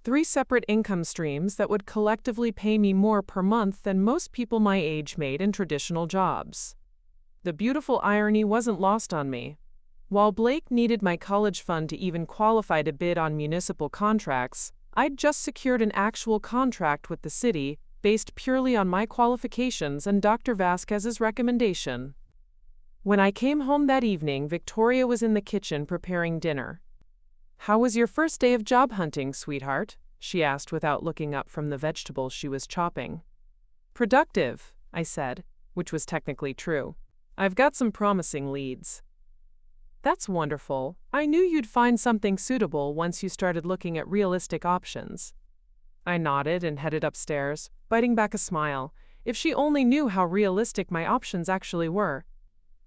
Speaker 1: 3 separate income streams that would collectively pay me more per month than most people my age made in traditional jobs. The beautiful irony wasn't lost on me. While Blake needed my college fund to even qualify to bid on municipal contracts, I'd just secured an actual contract with the city based purely on my qualifications and Dr. Vasquez's recommendation. When I came home that evening, Victoria was in the kitchen preparing dinner. "How was your first day of job hunting, sweetheart?" she asked without looking up from the vegetables she was chopping. "Productive," I said, which was technically true. "I've got some promising leads." "That's wonderful. I knew you'd find something suitable once you started looking at realistic options." I nodded and headed upstairs, biting back a smile. If she only knew how realistic my options actually were.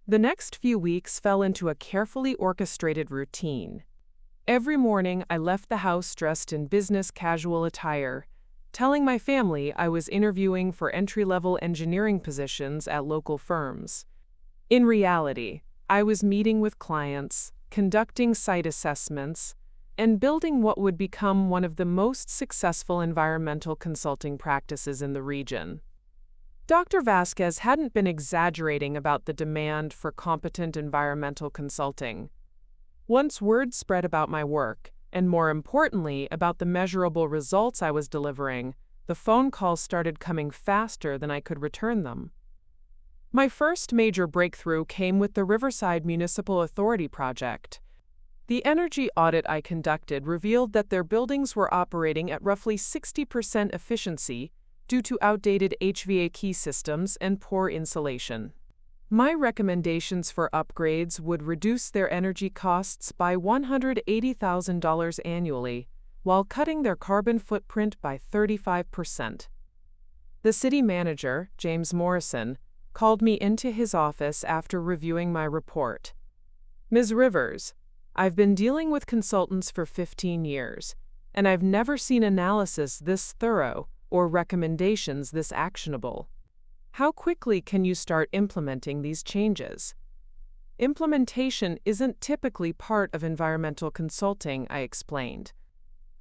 Speaker 1: The next few weeks fell into a carefully orchestrated routine. Every morning, I left the house dressed in business casual attire, telling my family I was interviewing for entry-level engineering positions at local firms. In reality, I was meeting with clients, conducting site assessments, and building what would become one of the most successful environmental consulting practices in the region. Dr. Vasquez hadn't been exaggerating about the demand for competent environmental consulting. Once word spread about my work, and more importantly about the measurable results I was delivering, The phone calls started coming faster than I could return them. My first major breakthrough came with the Riverside Municipal Authority project. The energy audit I conducted revealed that their buildings were operating at roughly 60% efficiency due to outdated HVAC systems and poor insulation. My recommendations for upgrades would reduce their energy costs by $180,000 annually, while cutting their carbon footprint by 35%. The city manager, James Morrison, called me into his office after reviewing my report. "Ms. Rivers, I've been dealing with consultants for 15 years, and I've never seen analysis this thorough or recommendations this actionable. How quickly can you start implementing these changes?" "Implementation isn't typically part of environmental consulting," I explained.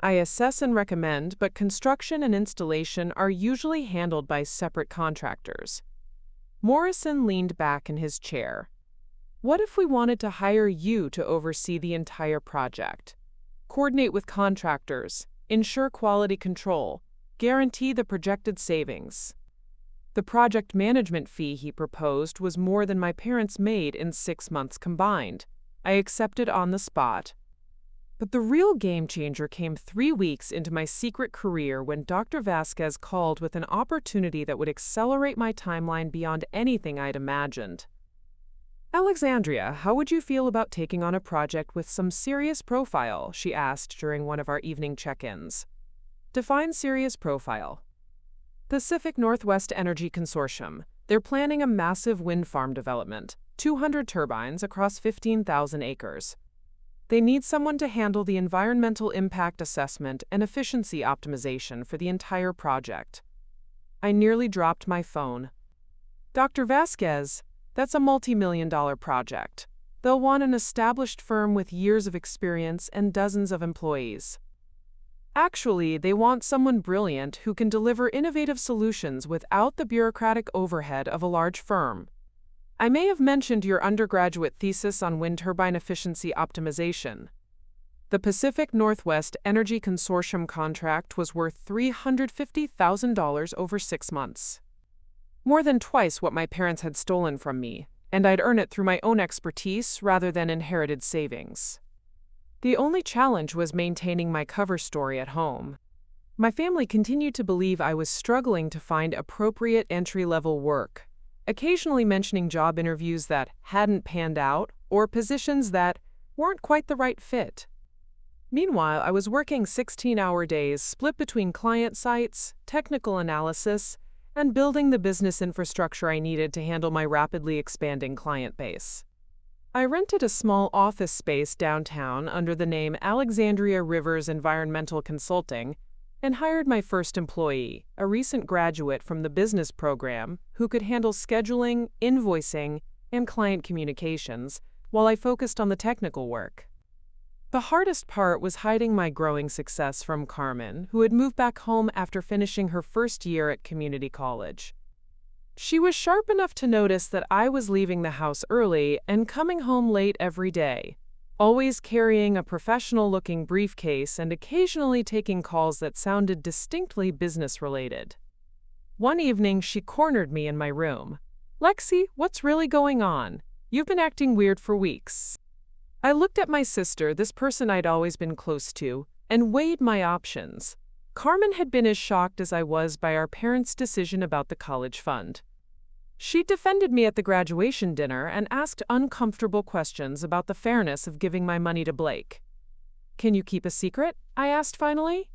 Speaker 1: "I assess and recommend, but construction and installation are usually handled by separate contractors." Morrison leaned back in his chair. "What if we wanted to hire you to oversee the entire project? Coordinate with contractors, ensure quality control, guarantee the projected savings." The project management fee he proposed was more than my parents made in 6 months combined. I accepted on the spot. But the real game changer came 3 weeks into my secret career when Dr. Vasquez called with an opportunity that would accelerate my timeline beyond anything I'd imagined. "Alexandria, how would you feel about taking on a project with some serious profile?" she asked during one of our evening check-ins. "Define serious profile." "Pacific Northwest Energy Consortium. They're planning a massive wind farm development, 200 turbines across 15,000 acres. They need someone to handle the environmental impact assessment and efficiency optimization for the entire project." I nearly dropped my phone. "Dr. Vasquez, that's a multi-million-dollar project. They'll want an established firm with years of experience and dozens of employees." "Actually, they want someone brilliant who can deliver innovative solutions without the bureaucratic overhead of a large firm. I may have mentioned your undergraduate thesis on wind turbine efficiency optimization. The Pacific Northwest Energy Consortium contract was worth $350,000 over 6 months. More than twice what my parents had stolen from me, and I'd earn it through my own expertise rather than inherited savings. The only challenge was maintaining my cover story at home. My family continued to believe I was struggling to find appropriate entry-level work, occasionally mentioning job interviews that hadn't panned out or positions that weren't quite the right fit. Meanwhile, I was working 16-hour days split between client sites, technical analysis, and building the business infrastructure I needed to handle my rapidly expanding client base. I rented a small office space downtown under the name Alexandria Rivers Environmental Consulting and hired my first employee, a recent graduate from the business program who could handle scheduling, invoicing, and client communications while I focused on the technical work. The hardest part was hiding my growing success from Carmen, who had moved back home after finishing her first year at community college. She was sharp enough to notice that I was leaving the house early and coming home late every day, always carrying a professional-looking briefcase and occasionally taking calls that sounded distinctly business-related. One evening, she cornered me in my room. "Lexi, what's really going on? You've been acting weird for weeks." I looked at my sister, this person I'd always been close to, and weighed my options. Carmen had been as shocked as I was by our parents' decision about the college fund. She defended me at the graduation dinner and asked uncomfortable questions about the fairness of giving my money to Blake. "Can you keep a secret?" I asked finally.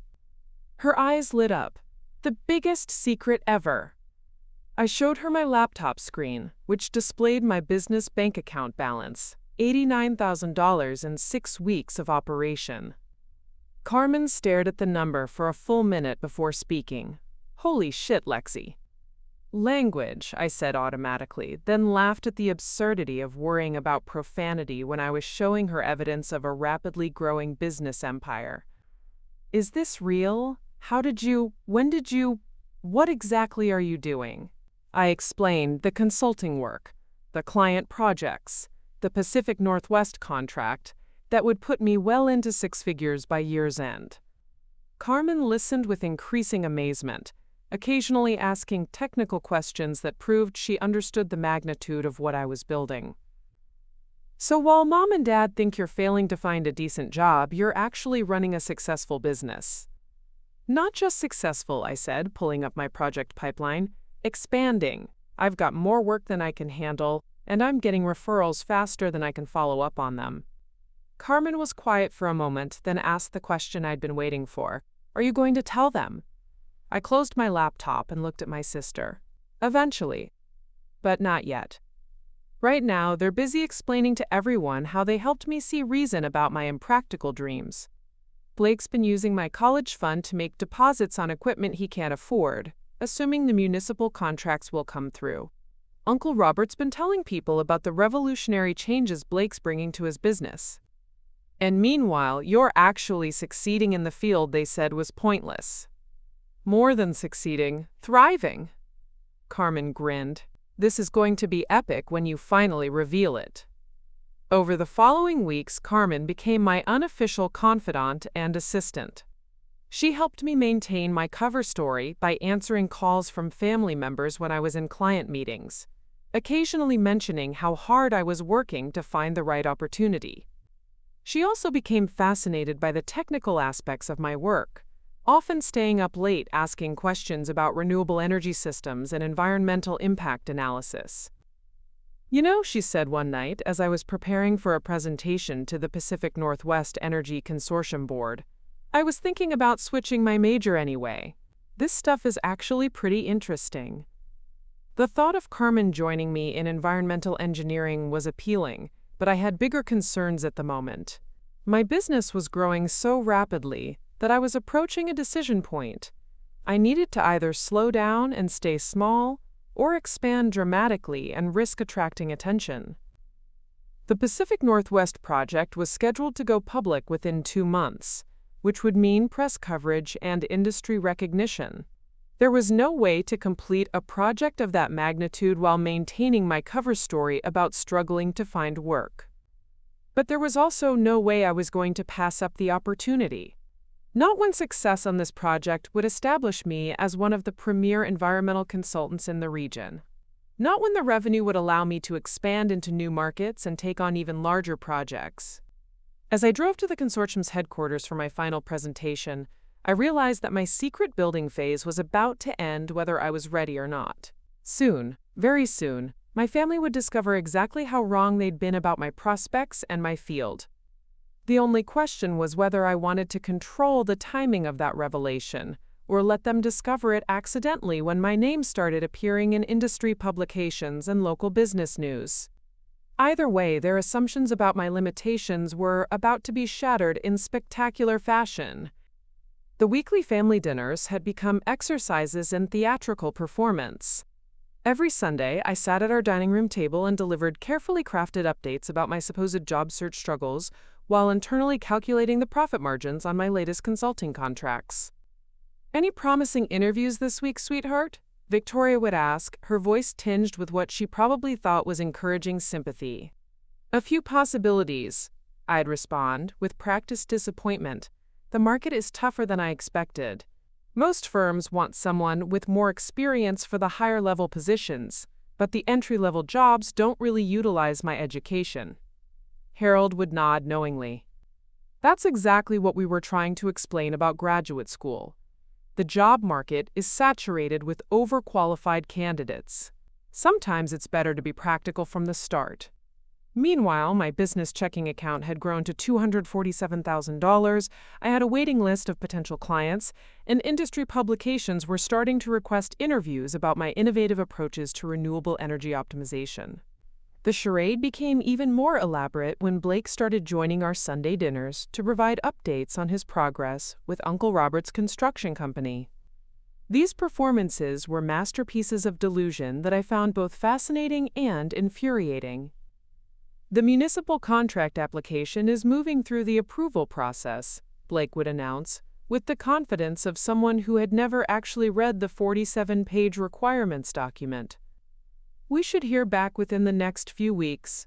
Speaker 1: Her eyes lit up. "The biggest secret ever." I showed her my laptop screen, which displayed my business bank account balance, $89,000 in 6 weeks of operation. Carmen stared at the number for a full minute before speaking. "Holy shit, Lexi." "Language," I said automatically, then laughed at the absurdity of worrying about profanity when I was showing her evidence of a rapidly growing business empire. "Is this real? What exactly are you doing?" I explained the consulting work, the client projects, the Pacific Northwest contract that would put me well into 6 figures by year's end. Carmen listened with increasing amazement, occasionally asking technical questions that proved she understood the magnitude of what I was building. "So while Mom and Dad think you're failing to find a decent job, you're actually running a successful business." "Not just successful," I said, pulling up my project pipeline. "Expanding. I've got more work than I can handle, and I'm getting referrals faster than I can follow up on them." Carmen was quiet for a moment, then asked the question I'd been waiting for. "Are you going to tell them?" I closed my laptop and looked at my sister. "Eventually. But not yet. Right now, they're busy explaining to everyone how they helped me see reason about my impractical dreams. Blake's been using my college fund to make deposits on equipment he can't afford, assuming the municipal contracts will come through. Uncle Robert's been telling people about the revolutionary changes Blake's bringing to his business. And meanwhile, you're actually succeeding in the field they said was pointless. More than succeeding, thriving." Carmen grinned. "This is going to be epic when you finally reveal it." Over the following weeks, Carmen became my unofficial confidant and assistant. She helped me maintain my cover story by answering calls from family members when I was in client meetings, occasionally mentioning how hard I was working to find the right opportunity. She also became fascinated by the technical aspects of my work, often staying up late asking questions about renewable energy systems and environmental impact analysis. "You know," she said one night as I was preparing for a presentation to the Pacific Northwest Energy Consortium Board, "I was thinking about switching my major anyway. This stuff is actually pretty interesting." The thought of Carmen joining me in environmental engineering was appealing, but I had bigger concerns at the moment. My business was growing so rapidly that I was approaching a decision point. I needed to either slow down and stay small, or expand dramatically and risk attracting attention. The Pacific Northwest project was scheduled to go public within 2 months, which would mean press coverage and industry recognition. There was no way to complete a project of that magnitude while maintaining my cover story about struggling to find work. But there was also no way I was going to pass up the opportunity. Not when success on this project would establish me as one of the premier environmental consultants in the region. Not when the revenue would allow me to expand into new markets and take on even larger projects. As I drove to the consortium's headquarters for my final presentation, I realized that my secret building phase was about to end whether I was ready or not. Soon, very soon, my family would discover exactly how wrong they'd been about my prospects and my field. The only question was whether I wanted to control the timing of that revelation, or let them discover it accidentally when my name started appearing in industry publications and local business news. Either way, their assumptions about my limitations were about to be shattered in spectacular fashion. The weekly family dinners had become exercises in theatrical performance. Every Sunday, I sat at our dining room table and delivered carefully crafted updates about my supposed job search struggles, while internally calculating the profit margins on my latest consulting contracts. "Any promising interviews this week, sweetheart?" Victoria would ask, her voice tinged with what she probably thought was encouraging sympathy. "A few possibilities," I'd respond, with practiced disappointment. "The market is tougher than I expected. Most firms want someone with more experience for the higher-level positions, but the entry-level jobs don't really utilize my education." Harold would nod knowingly. "That's exactly what we were trying to explain about graduate school. The job market is saturated with overqualified candidates. Sometimes it's better to be practical from the start." Meanwhile, my business checking account had grown to $247,000, I had a waiting list of potential clients, and industry publications were starting to request interviews about my innovative approaches to renewable energy optimization. The charade became even more elaborate when Blake started joining our Sunday dinners to provide updates on his progress with Uncle Robert's construction company. These performances were masterpieces of delusion that I found both fascinating and infuriating. "The municipal contract application is moving through the approval process," Blake would announce, with the confidence of someone who had never actually read the 47-page requirements document. "We should hear back within the next few weeks."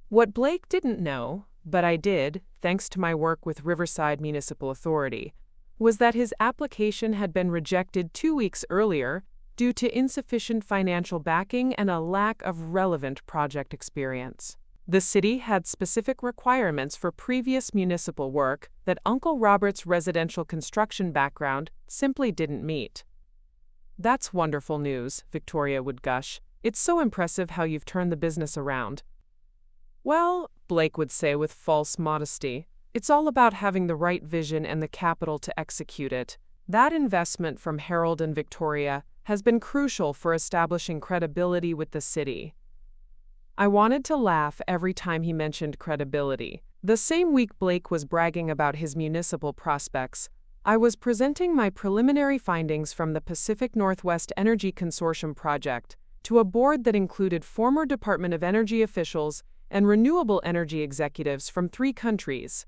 Speaker 1: What Blake didn't know, but I did, thanks to my work with Riverside Municipal Authority, was that his application had been rejected 2 weeks earlier due to insufficient financial backing and a lack of relevant project experience. The city had specific requirements for previous municipal work that Uncle Robert's residential construction background simply didn't meet. "That's wonderful news," Victoria would gush. "It's so impressive how you've turned the business around." "Well," Blake would say with false modesty, "it's all about having the right vision and the capital to execute it. That investment from Harold and Victoria has been crucial for establishing credibility with the city." I wanted to laugh every time he mentioned credibility. The same week Blake was bragging about his municipal prospects, I was presenting my preliminary findings from the Pacific Northwest Energy Consortium project to a board that included former Department of Energy officials and renewable energy executives from 3 countries.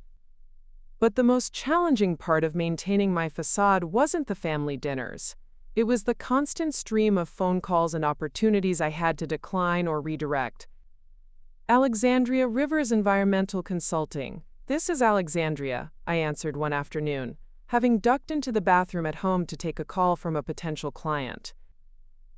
Speaker 1: But the most challenging part of maintaining my facade wasn't the family dinners. It was the constant stream of phone calls and opportunities I had to decline or redirect. "Alexandria Rivers Environmental Consulting. This is Alexandria," I answered one afternoon, having ducked into the bathroom at home to take a call from a potential client.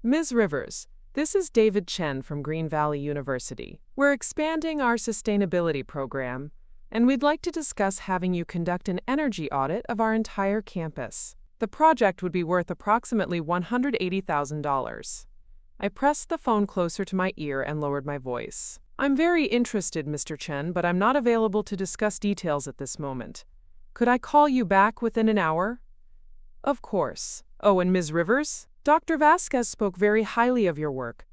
Speaker 1: "Ms. Rivers, this is David Chen from Green Valley University. We're expanding our sustainability program, and we'd like to discuss having you conduct an energy audit of our entire campus. The project would be worth approximately $180,000. I pressed the phone closer to my ear and lowered my voice. "I'm very interested, Mr. Chen, but I'm not available to discuss details at this moment. Could I call you back within an hour?" "Of course. Oh, and Ms. Rivers? Dr. Vasquez spoke very highly of your work.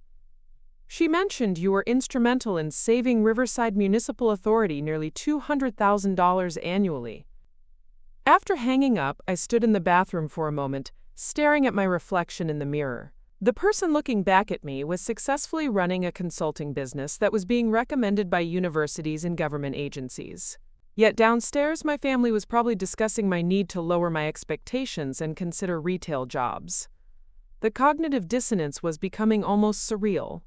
Speaker 1: She mentioned you were instrumental in saving Riverside Municipal Authority nearly $200,000 annually." After hanging up, I stood in the bathroom for a moment, staring at my reflection in the mirror. The person looking back at me was successfully running a consulting business that was being recommended by universities and government agencies. Yet downstairs, my family was probably discussing my need to lower my expectations and consider retail jobs. The cognitive dissonance was becoming almost surreal.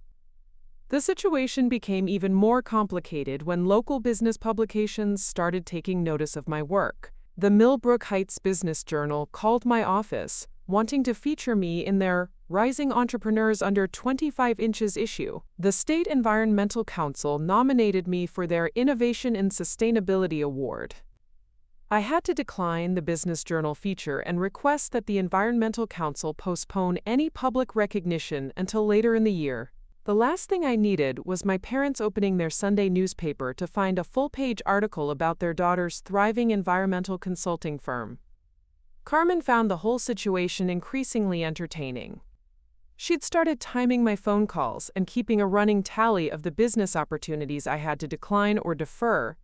Speaker 1: The situation became even more complicated when local business publications started taking notice of my work. The Millbrook Heights Business Journal called my office, wanting to feature me in their Rising Entrepreneurs Under 25 Inches issue. The State Environmental Council nominated me for their Innovation in Sustainability Award. I had to decline the Business Journal feature and request that the Environmental Council postpone any public recognition until later in the year. The last thing I needed was my parents opening their Sunday newspaper to find a full-page article about their daughter's thriving environmental consulting firm. Carmen found the whole situation increasingly entertaining. She'd started timing my phone calls and keeping a running tally of the business opportunities I had to decline or defer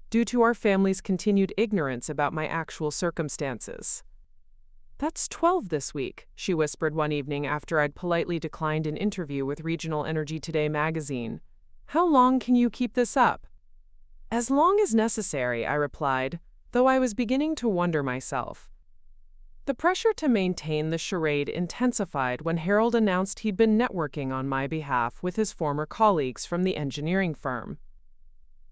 Speaker 1: due to our family's continued ignorance about my actual circumstances. "That's 12 this week," she whispered one evening after I'd politely declined an interview with Regional Energy Today magazine. "How long can you keep this up?" "As long as necessary," I replied, though I was beginning to wonder myself. The pressure to maintain the charade intensified when Harold announced he'd been networking on my behalf with his former colleagues from the engineering firm.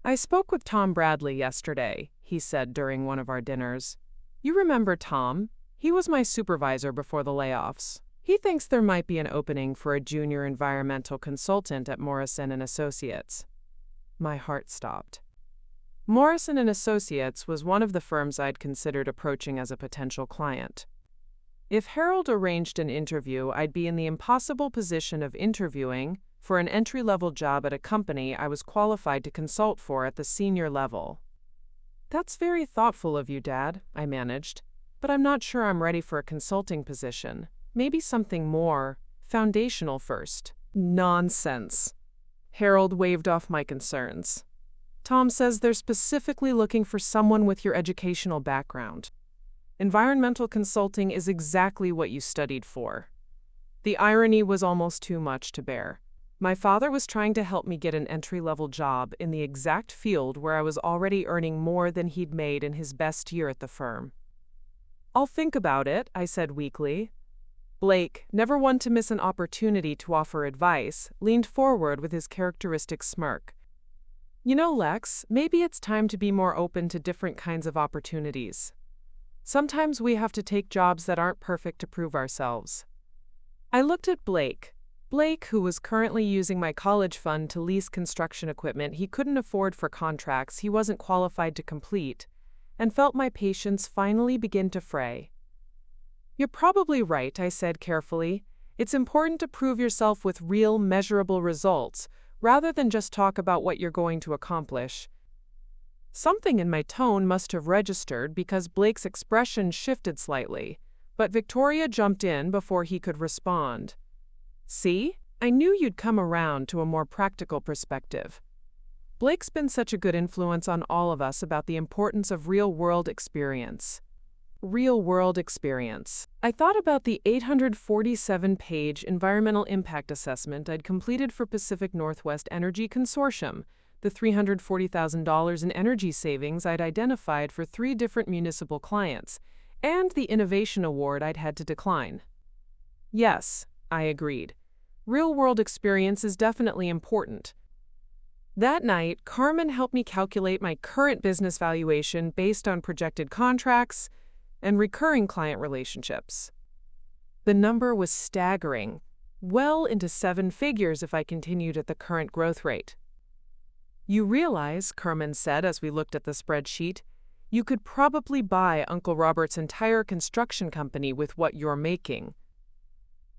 Speaker 1: "I spoke with Tom Bradley yesterday," he said during one of our dinners. "You remember Tom? He was my supervisor before the layoffs. He thinks there might be an opening for a junior environmental consultant at Morrison & Associates." My heart stopped. Morrison & Associates was one of the firms I'd considered approaching as a potential client. If Harold arranged an interview, I'd be in the impossible position of interviewing for an entry-level job at a company I was qualified to consult for at the senior level. "That's very thoughtful of you, Dad," I managed, "but I'm not sure I'm ready for a consulting position. Maybe something more foundational first." "Nonsense." Harold waved off my concerns. "Tom says they're specifically looking for someone with your educational background. Environmental consulting is exactly what you studied for." The irony was almost too much to bear. My father was trying to help me get an entry-level job in the exact field where I was already earning more than he'd made in his best year at the firm. "I'll think about it," I said weakly. Blake, never one to miss an opportunity to offer advice, leaned forward with his characteristic smirk. "You know, Lex, maybe it's time to be more open to different kinds of opportunities. Sometimes we have to take jobs that aren't perfect to prove ourselves. I looked at Blake. Blake, who was currently using my college fund to lease construction equipment he couldn't afford for contracts he wasn't qualified to complete, and felt my patience finally begin to fray. "You're probably right," I said carefully. "It's important to prove yourself with real, measurable results, rather than just talk about what you're going to accomplish." Something in my tone must have registered because Blake's expression shifted slightly, but Victoria jumped in before he could respond. "See? I knew you'd come around to a more practical perspective. Blake's been such a good influence on all of us about the importance of real-world experience." Real-world experience. I thought about the 847-page environmental impact assessment I'd completed for Pacific Northwest Energy Consortium, the $340,000 in energy savings I'd identified for 3 different municipal clients, and the innovation award I'd had to decline. Yes, I agreed. Real-world experience is definitely important. That night, Carmen helped me calculate my current business valuation based on projected contracts and recurring client relationships. The number was staggering, well into 7 figures if I continued at the current growth rate. "You realize," Carmen said as we looked at the spreadsheet, "you could probably buy Uncle Robert's entire construction company with what you're making."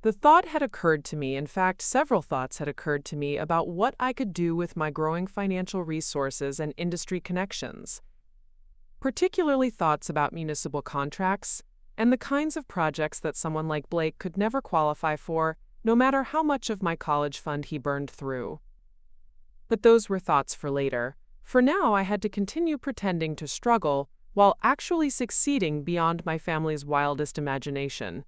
Speaker 1: The thought had occurred to me, in fact, several thoughts had occurred to me about what I could do with my growing financial resources and industry connections. Particularly thoughts about municipal contracts and the kinds of projects that someone like Blake could never qualify for, no matter how much of my college fund he burned through. But those were thoughts for later. For now, I had to continue pretending to struggle while actually succeeding beyond my family's wildest imagination.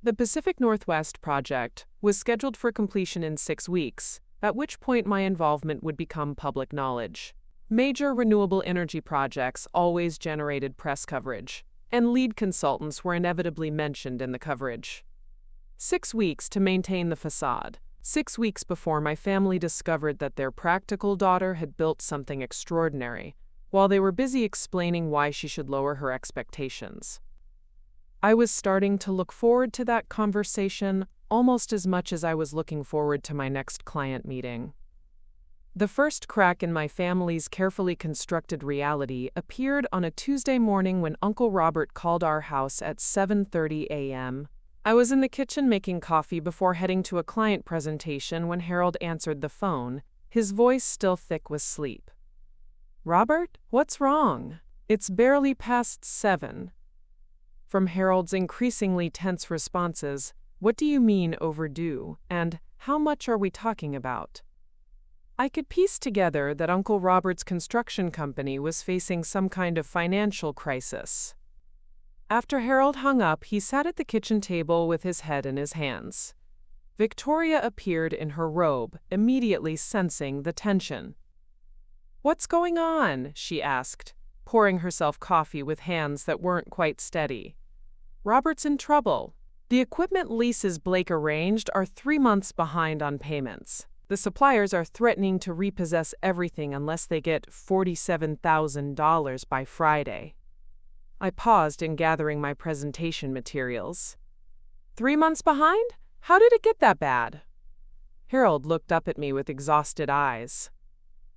Speaker 1: The Pacific Northwest project was scheduled for completion in 6 weeks, at which point my involvement would become public knowledge. Major renewable energy projects always generated press coverage, and lead consultants were inevitably mentioned in the coverage. 6 weeks to maintain the facade. 6 weeks before my family discovered that their practical daughter had built something extraordinary, while they were busy explaining why she should lower her expectations. I was starting to look forward to that conversation almost as much as I was looking forward to my next client meeting. The first crack in my family's carefully constructed reality appeared on a Tuesday morning when Uncle Robert called our house at 7:30 a.m. I was in the kitchen making coffee before heading to a client presentation when Harold answered the phone, his voice still thick with sleep. "Robert, what's wrong? It's barely past 7. From Harold's increasingly tense responses, "What do you mean overdue?" and "How much are we talking about?" I could piece together that Uncle Robert's construction company was facing some kind of financial crisis. After Harold hung up, he sat at the kitchen table with his head in his hands. Victoria appeared in her robe, immediately sensing the tension. "What's going on?" she asked, pouring herself coffee with hands that weren't quite steady. "Robert's in trouble. The equipment leases Blake arranged are 3 months behind on payments. The suppliers are threatening to repossess everything unless they get $47,000 by Friday." I paused in gathering my presentation materials. 3 months behind? How did it get that bad? Harold looked up at me with exhausted eyes.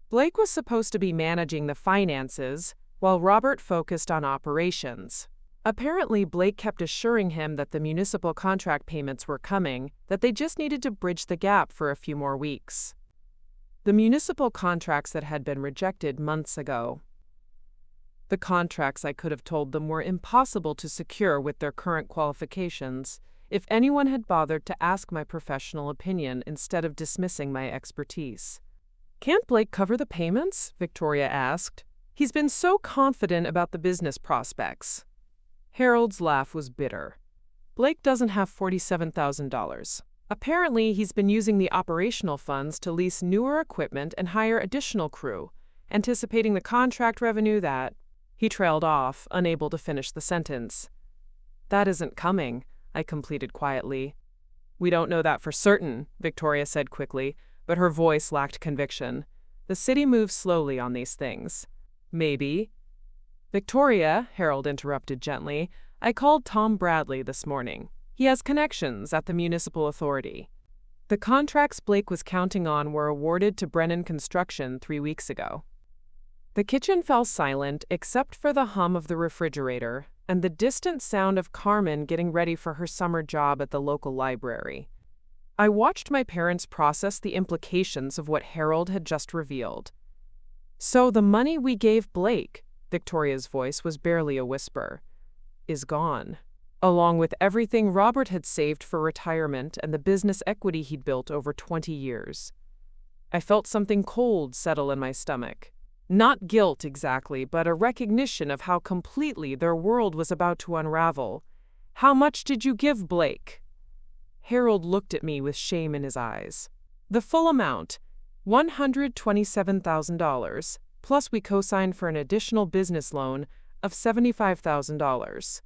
Speaker 1: Blake was supposed to be managing the finances, while Robert focused on operations. Apparently, Blake kept assuring him that the municipal contract payments were coming, that they just needed to bridge the gap for a few more weeks. The municipal contracts that had been rejected months ago. The contracts, I could have told them, were impossible to secure with their current qualifications, if anyone had bothered to ask my professional opinion instead of dismissing my expertise. "Can't Blake cover the payments?" Victoria asked. "He's been so confident about the business prospects." Harold's laugh was bitter. "Blake doesn't have $47,000. Apparently, he's been using the operational funds to lease newer equipment and hire additional crew, anticipating the contract revenue that—" He trailed off, unable to finish the sentence. "That isn't coming," I completed quietly. "We don't know that for certain," Victoria said quickly, but her voice lacked conviction. "The city moves slowly on these things. Maybe." Victoria, Harold interrupted gently, I called Tom Bradley this morning. He has connections at the municipal authority. The contracts Blake was counting on were awarded to Brennan Construction 3 weeks ago. The kitchen fell silent except for the hum of the refrigerator and the distant sound of Carmen getting ready for her summer job at the local library. I watched my parents process the implications of what Harold had just revealed. So the money we gave Blake, Victoria's voice was barely a whisper, is gone, along with everything Robert had saved for retirement and the business equity he'd built over 20 years. I felt something cold settle in my stomach. Not guilt exactly, but a recognition of how completely their world was about to unravel. How much did you give Blake? Harold looked at me with shame in his eyes. The full amount, $127,000, plus we co-signed for an additional business loan of $75,000.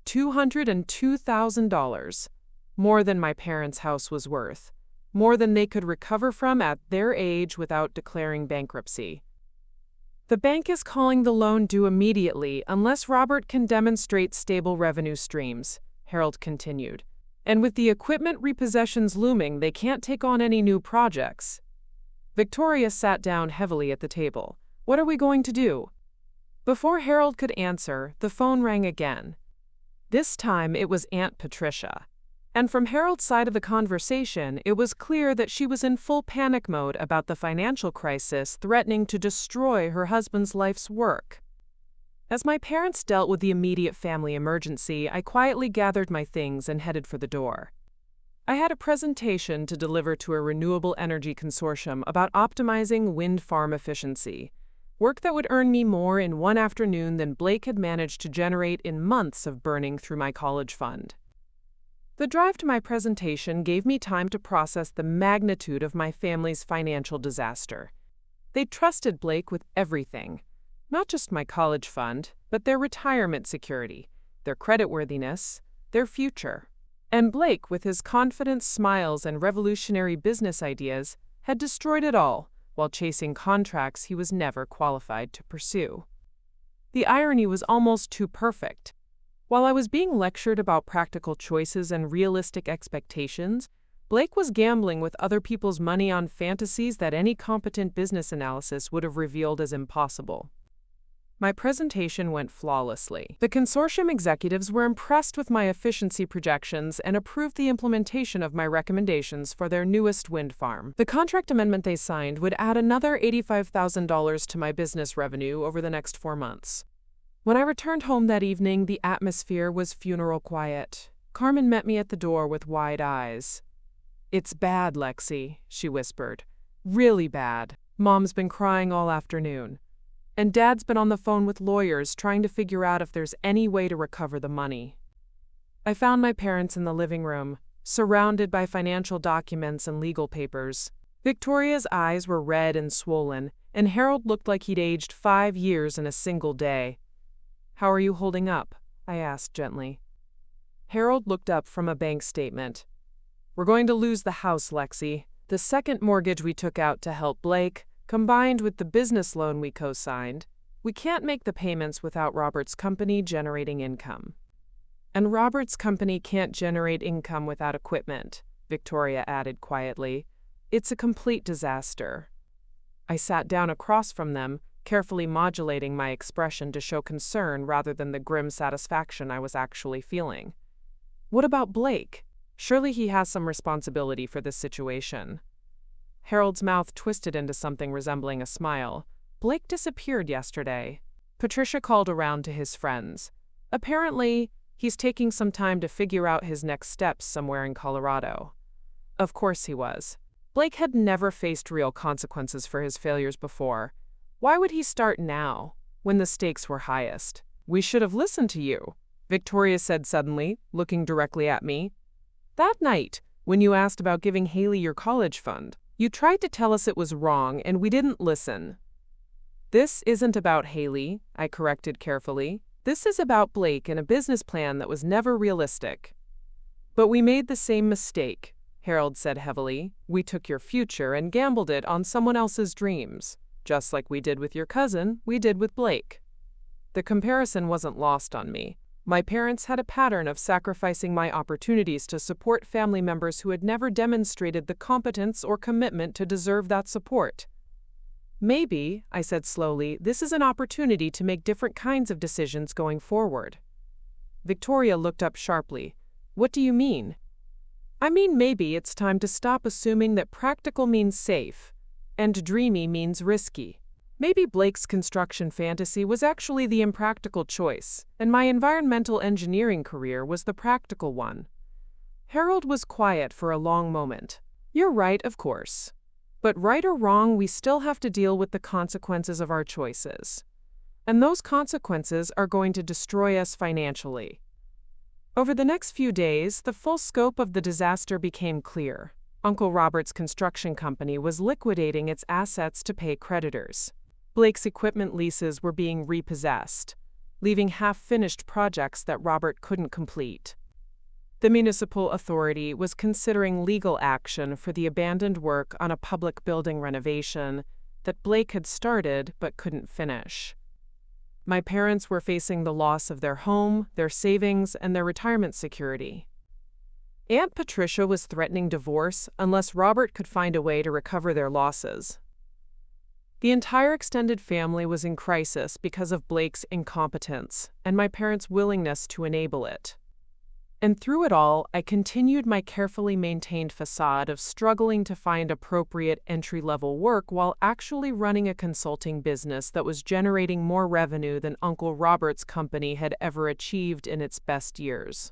Speaker 1: $202,000, more than my parents' house was worth, more than they could recover from at their age without declaring bankruptcy. The bank is calling the loan due immediately unless Robert can demonstrate stable revenue streams, Harold continued. And with the equipment repossessions looming, they can't take on any new projects. Victoria sat down heavily at the table. What are we going to do? Before Harold could answer, the phone rang again. This time it was Aunt Patricia. And from Harold's side of the conversation, it was clear that she was in full panic mode about the financial crisis threatening to destroy her husband's life's work. As my parents dealt with the immediate family emergency, I quietly gathered my things and headed for the door. I had a presentation to deliver to a renewable energy consortium about optimizing wind farm efficiency, work that would earn me more in one afternoon than Blake had managed to generate in months of burning through my college fund. The drive to my presentation gave me time to process the magnitude of my family's financial disaster. They'd trusted Blake with everything. Not just my college fund, but their retirement security, their creditworthiness, their future. And Blake, with his confident smiles and revolutionary business ideas, had destroyed it all while chasing contracts he was never qualified to pursue. The irony was almost too perfect. While I was being lectured about practical choices and realistic expectations, Blake was gambling with other people's money on fantasies that any competent business analysis would have revealed as impossible. My presentation went flawlessly. The consortium executives were impressed with my efficiency projections and approved the implementation of my recommendations for their newest wind farm. The contract amendment they signed would add another $85,000 to my business revenue over the next 4 months. When I returned home that evening, the atmosphere was funeral quiet. Carmen met me at the door with wide eyes. "It's bad, Lexi," she whispered. "Really bad. Mom's been crying all afternoon. And Dad's been on the phone with lawyers trying to figure out if there's any way to recover the money." I found my parents in the living room, surrounded by financial documents and legal papers. Victoria's eyes were red and swollen, and Harold looked like he'd aged 5 years in a single day. "How are you holding up?" I asked gently. Harold looked up from a bank statement. "We're going to lose the house, Lexi. The second mortgage we took out to help Blake, combined with the business loan we co-signed, we can't make the payments without Robert's company generating income. And Robert's company can't generate income without equipment," Victoria added quietly. "It's a complete disaster." I sat down across from them, carefully modulating my expression to show concern rather than the grim satisfaction I was actually feeling. "What about Blake? Surely he has some responsibility for this situation." Harold's mouth twisted into something resembling a smile. "Blake disappeared yesterday." Patricia called around to his friends. "Apparently, he's taking some time to figure out his next steps somewhere in Colorado." Of course he was. Blake had never faced real consequences for his failures before. Why would he start now, when the stakes were highest? "We should have listened to you," Victoria said suddenly, looking directly at me. "That night, when you asked about giving Haley your college fund, you tried to tell us it was wrong and we didn't listen." "This isn't about Haley," I corrected carefully. "This is about Blake and a business plan that was never realistic." "But we made the same mistake," Harold said heavily. "We took your future and gambled it on someone else's dreams. Just like we did with your cousin, we did with Blake." The comparison wasn't lost on me. My parents had a pattern of sacrificing my opportunities to support family members who had never demonstrated the competence or commitment to deserve that support. Maybe, I said slowly, this is an opportunity to make different kinds of decisions going forward. Victoria looked up sharply. What do you mean? I mean, maybe it's time to stop assuming that practical means safe, and dreamy means risky. Maybe Blake's construction fantasy was actually the impractical choice, and my environmental engineering career was the practical one. Harold was quiet for a long moment. You're right, of course. But right or wrong, we still have to deal with the consequences of our choices. And those consequences are going to destroy us financially. Over the next few days, the full scope of the disaster became clear. Uncle Robert's construction company was liquidating its assets to pay creditors. Blake's equipment leases were being repossessed, leaving half-finished projects that Robert couldn't complete. The municipal authority was considering legal action for the abandoned work on a public building renovation that Blake had started but couldn't finish. My parents were facing the loss of their home, their savings, and their retirement security. Aunt Patricia was threatening divorce unless Robert could find a way to recover their losses. The entire extended family was in crisis because of Blake's incompetence and my parents' willingness to enable it. And through it all, I continued my carefully maintained facade of struggling to find appropriate entry-level work while actually running a consulting business that was generating more revenue than Uncle Robert's company had ever achieved in its best years.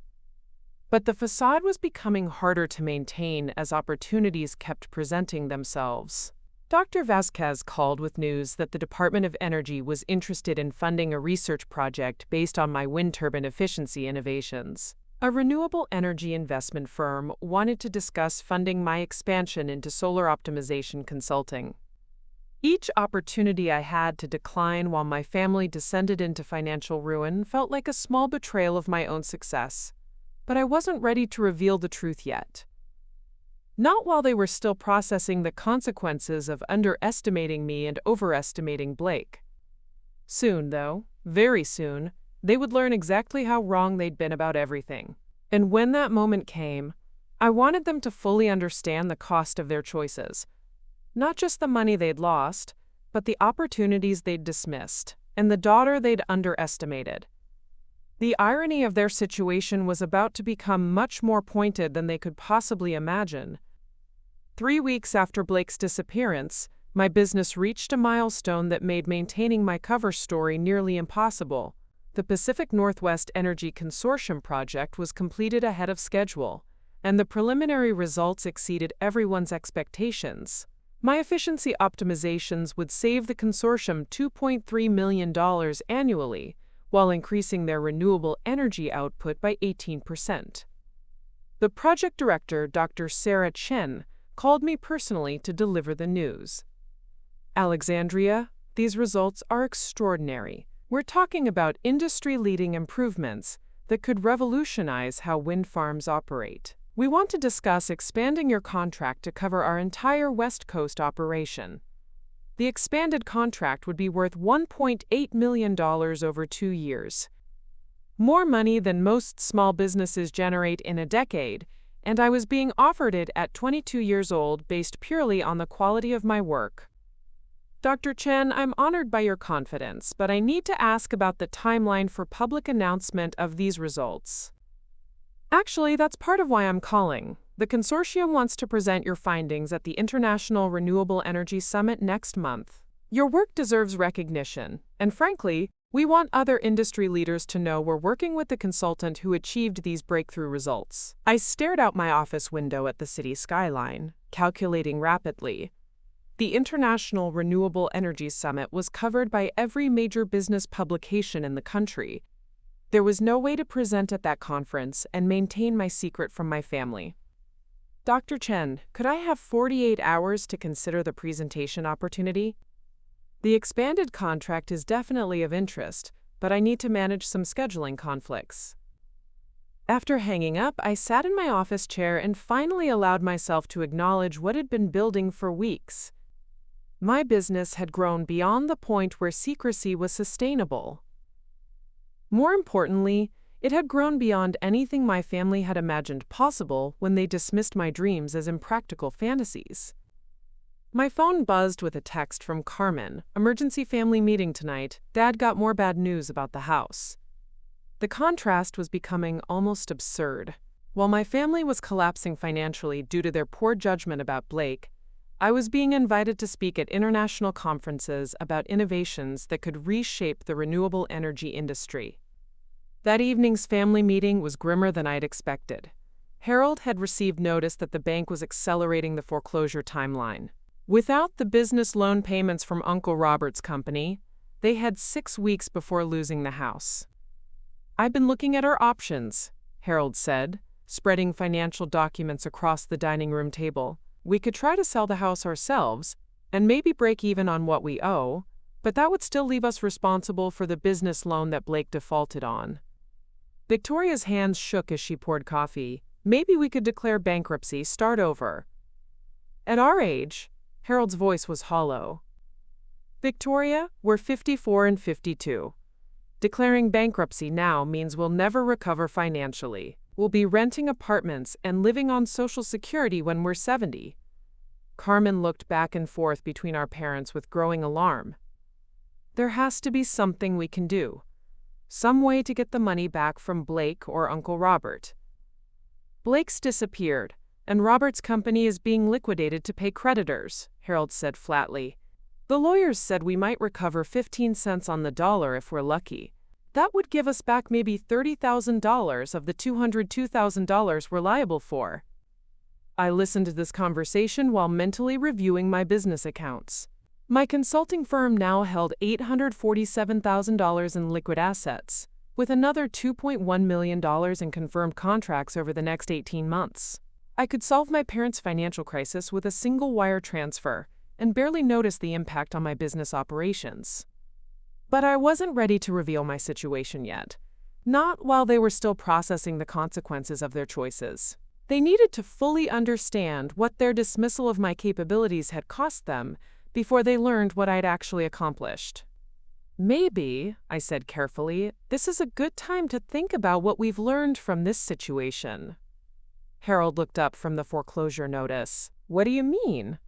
Speaker 1: But the facade was becoming harder to maintain as opportunities kept presenting themselves. Dr. Vasquez called with news that the Department of Energy was interested in funding a research project based on my wind turbine efficiency innovations. A renewable energy investment firm wanted to discuss funding my expansion into solar optimization consulting. Each opportunity I had to decline while my family descended into financial ruin felt like a small betrayal of my own success, but I wasn't ready to reveal the truth yet. Not while they were still processing the consequences of underestimating me and overestimating Blake. Soon, though, very soon, they would learn exactly how wrong they'd been about everything. And when that moment came, I wanted them to fully understand the cost of their choices. Not just the money they'd lost, but the opportunities they'd dismissed, and the daughter they'd underestimated. The irony of their situation was about to become much more pointed than they could possibly imagine. 3 weeks after Blake's disappearance, my business reached a milestone that made maintaining my cover story nearly impossible. The Pacific Northwest Energy Consortium project was completed ahead of schedule, and the preliminary results exceeded everyone's expectations. My efficiency optimizations would save the consortium $2.3 million annually, while increasing their renewable energy output by 18%. The project director, Dr. Sarah Chen, called me personally to deliver the news. Alexandria, these results are extraordinary. We're talking about industry-leading improvements that could revolutionize how wind farms operate. We want to discuss expanding your contract to cover our entire West Coast operation. The expanded contract would be worth $1.8 million over 2 years. More money than most small businesses generate in a decade, and I was being offered it at 22 years old based purely on the quality of my work. Dr. Chen, I'm honored by your confidence, but I need to ask about the timeline for public announcement of these results. Actually, that's part of why I'm calling. The consortium wants to present your findings at the International Renewable Energy Summit next month. Your work deserves recognition, and frankly, we want other industry leaders to know we're working with the consultant who achieved these breakthrough results. I stared out my office window at the city skyline, calculating rapidly. The International Renewable Energy Summit was covered by every major business publication in the country. There was no way to present at that conference and maintain my secret from my family. Dr. Chen, could I have 48 hours to consider the presentation opportunity? The expanded contract is definitely of interest, but I need to manage some scheduling conflicts. After hanging up, I sat in my office chair and finally allowed myself to acknowledge what had been building for weeks. My business had grown beyond the point where secrecy was sustainable. More importantly, it had grown beyond anything my family had imagined possible when they dismissed my dreams as impractical fantasies. My phone buzzed with a text from Carmen. "Emergency family meeting tonight. Dad got more bad news about the house." The contrast was becoming almost absurd. While my family was collapsing financially due to their poor judgment about Blake, I was being invited to speak at international conferences about innovations that could reshape the renewable energy industry. That evening's family meeting was grimmer than I'd expected. Harold had received notice that the bank was accelerating the foreclosure timeline. Without the business loan payments from Uncle Robert's company, they had 6 weeks before losing the house. "I've been looking at our options," Harold said, spreading financial documents across the dining room table. "We could try to sell the house ourselves and maybe break even on what we owe, but that would still leave us responsible for the business loan that Blake defaulted on." Victoria's hands shook as she poured coffee. "Maybe we could declare bankruptcy, start over." At our age, Harold's voice was hollow. "Victoria, we're 54 and 52. Declaring bankruptcy now means we'll never recover financially. We'll be renting apartments and living on Social Security when we're 70. Carmen looked back and forth between our parents with growing alarm. "There has to be something we can do. Some way to get the money back from Blake or Uncle Robert." "Blake's disappeared, and Robert's company is being liquidated to pay creditors," Harold said flatly. "The lawyers said we might recover 15 cents on the dollar if we're lucky. That would give us back maybe $30,000 of the $202,000 we're liable for." I listened to this conversation while mentally reviewing my business accounts. My consulting firm now held $847,000 in liquid assets, with another $2.1 million in confirmed contracts over the next 18 months. I could solve my parents' financial crisis with a single wire transfer and barely notice the impact on my business operations. But I wasn't ready to reveal my situation yet, not while they were still processing the consequences of their choices. They needed to fully understand what their dismissal of my capabilities had cost them before they learned what I'd actually accomplished. "Maybe," I said carefully, "this is a good time to think about what we've learned from this situation." Harold looked up from the foreclosure notice. "What do you mean?"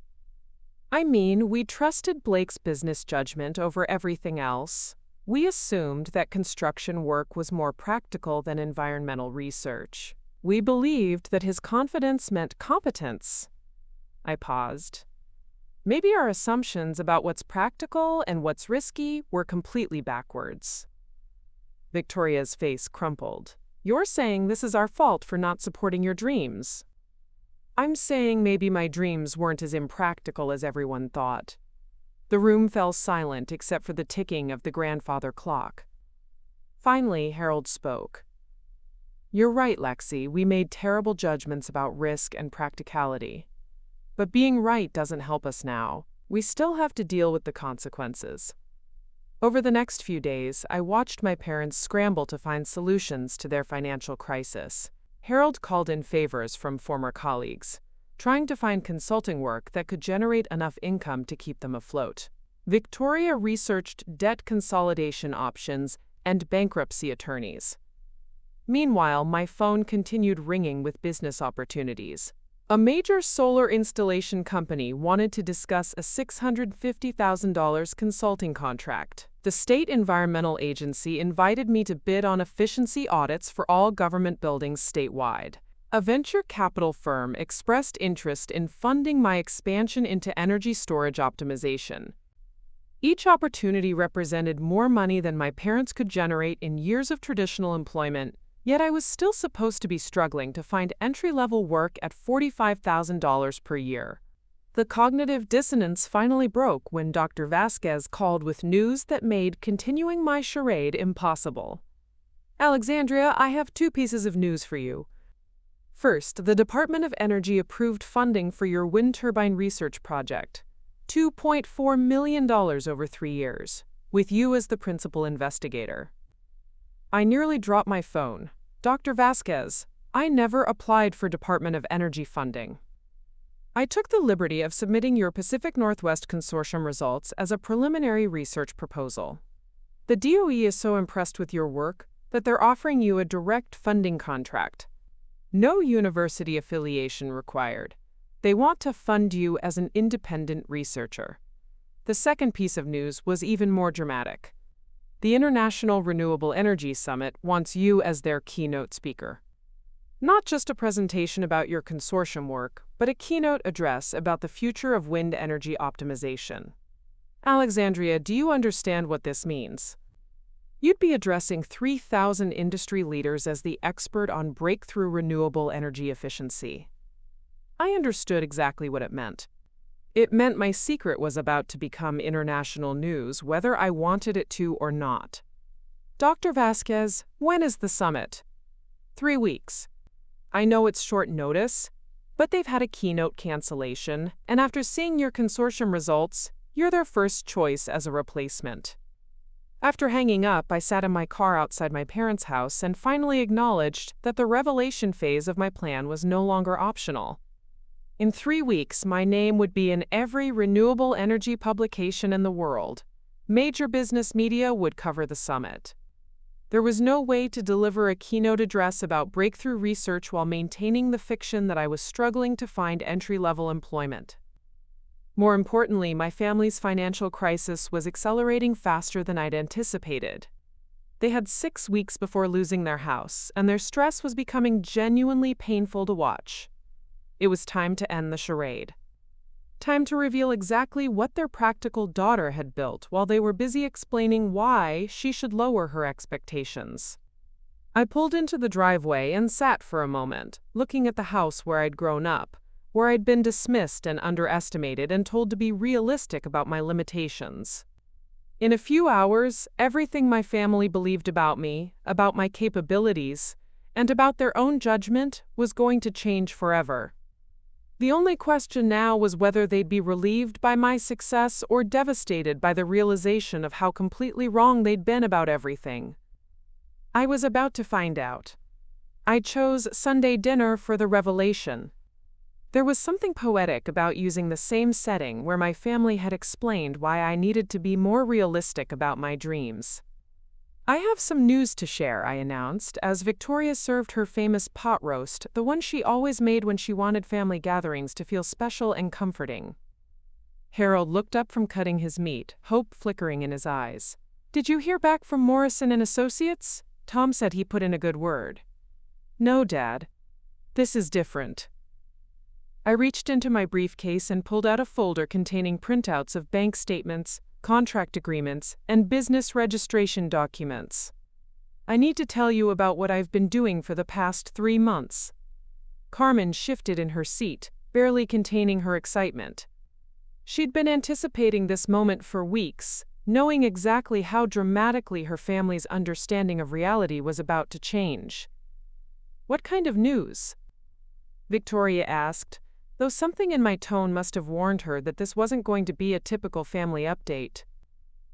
Speaker 1: "I mean, we trusted Blake's business judgment over everything else. We assumed that construction work was more practical than environmental research. We believed that his confidence meant competence." I paused. "Maybe our assumptions about what's practical and what's risky were completely backwards." Victoria's face crumpled. "You're saying this is our fault for not supporting your dreams." "I'm saying maybe my dreams weren't as impractical as everyone thought." The room fell silent except for the ticking of the grandfather clock. Finally, Harold spoke. "You're right, Lexi. We made terrible judgments about risk and practicality. But being right doesn't help us now. We still have to deal with the consequences." Over the next few days, I watched my parents scramble to find solutions to their financial crisis. Harold called in favors from former colleagues, trying to find consulting work that could generate enough income to keep them afloat. Victoria researched debt consolidation options and bankruptcy attorneys. Meanwhile, my phone continued ringing with business opportunities. A major solar installation company wanted to discuss a $650,000 consulting contract. The state environmental agency invited me to bid on efficiency audits for all government buildings statewide. A venture capital firm expressed interest in funding my expansion into energy storage optimization. Each opportunity represented more money than my parents could generate in years of traditional employment, yet I was still supposed to be struggling to find entry-level work at $45,000 per year. The cognitive dissonance finally broke when Dr. Vasquez called with news that made continuing my charade impossible. "Alexandria, I have 2 pieces of news for you. First, the Department of Energy approved funding for your wind turbine research project, $2.4 million over 3 years, with you as the principal investigator." I nearly dropped my phone. "Dr. Vasquez, I never applied for Department of Energy funding. I took the liberty of submitting your Pacific Northwest Consortium results as a preliminary research proposal. The DOE is so impressed with your work, that they're offering you a direct funding contract. No university affiliation required. They want to fund you as an independent researcher. The second piece of news was even more dramatic. The International Renewable Energy Summit wants you as their keynote speaker. Not just a presentation about your consortium work, but a keynote address about the future of wind energy optimization. Alexandria, do you understand what this means? You'd be addressing 3,000 industry leaders as the expert on breakthrough renewable energy efficiency. I understood exactly what it meant. It meant my secret was about to become international news, whether I wanted it to or not. Dr. Vasquez, when is the summit? 3 weeks. I know it's short notice, but they've had a keynote cancellation, and after seeing your consortium results, you're their first choice as a replacement. After hanging up, I sat in my car outside my parents' house and finally acknowledged that the revelation phase of my plan was no longer optional. In 3 weeks, my name would be in every renewable energy publication in the world. Major business media would cover the summit. There was no way to deliver a keynote address about breakthrough research while maintaining the fiction that I was struggling to find entry-level employment. More importantly, my family's financial crisis was accelerating faster than I'd anticipated. They had 6 weeks before losing their house, and their stress was becoming genuinely painful to watch. It was time to end the charade. Time to reveal exactly what their practical daughter had built while they were busy explaining why she should lower her expectations. I pulled into the driveway and sat for a moment, looking at the house where I'd grown up, where I'd been dismissed and underestimated and told to be realistic about my limitations. In a few hours, everything my family believed about me, about my capabilities, and about their own judgment was going to change forever. The only question now was whether they'd be relieved by my success or devastated by the realization of how completely wrong they'd been about everything. I was about to find out. I chose Sunday dinner for the revelation. There was something poetic about using the same setting where my family had explained why I needed to be more realistic about my dreams. I have some news to share, I announced, as Victoria served her famous pot roast, the one she always made when she wanted family gatherings to feel special and comforting. Harold looked up from cutting his meat, hope flickering in his eyes. "Did you hear back from Morrison and Associates? Tom said he put in a good word." "No, Dad. This is different." I reached into my briefcase and pulled out a folder containing printouts of bank statements, contract agreements, and business registration documents. "I need to tell you about what I've been doing for the past 3 months." Carmen shifted in her seat, barely containing her excitement. She'd been anticipating this moment for weeks, knowing exactly how dramatically her family's understanding of reality was about to change. "What kind of news?" Victoria asked, though something in my tone must have warned her that this wasn't going to be a typical family update.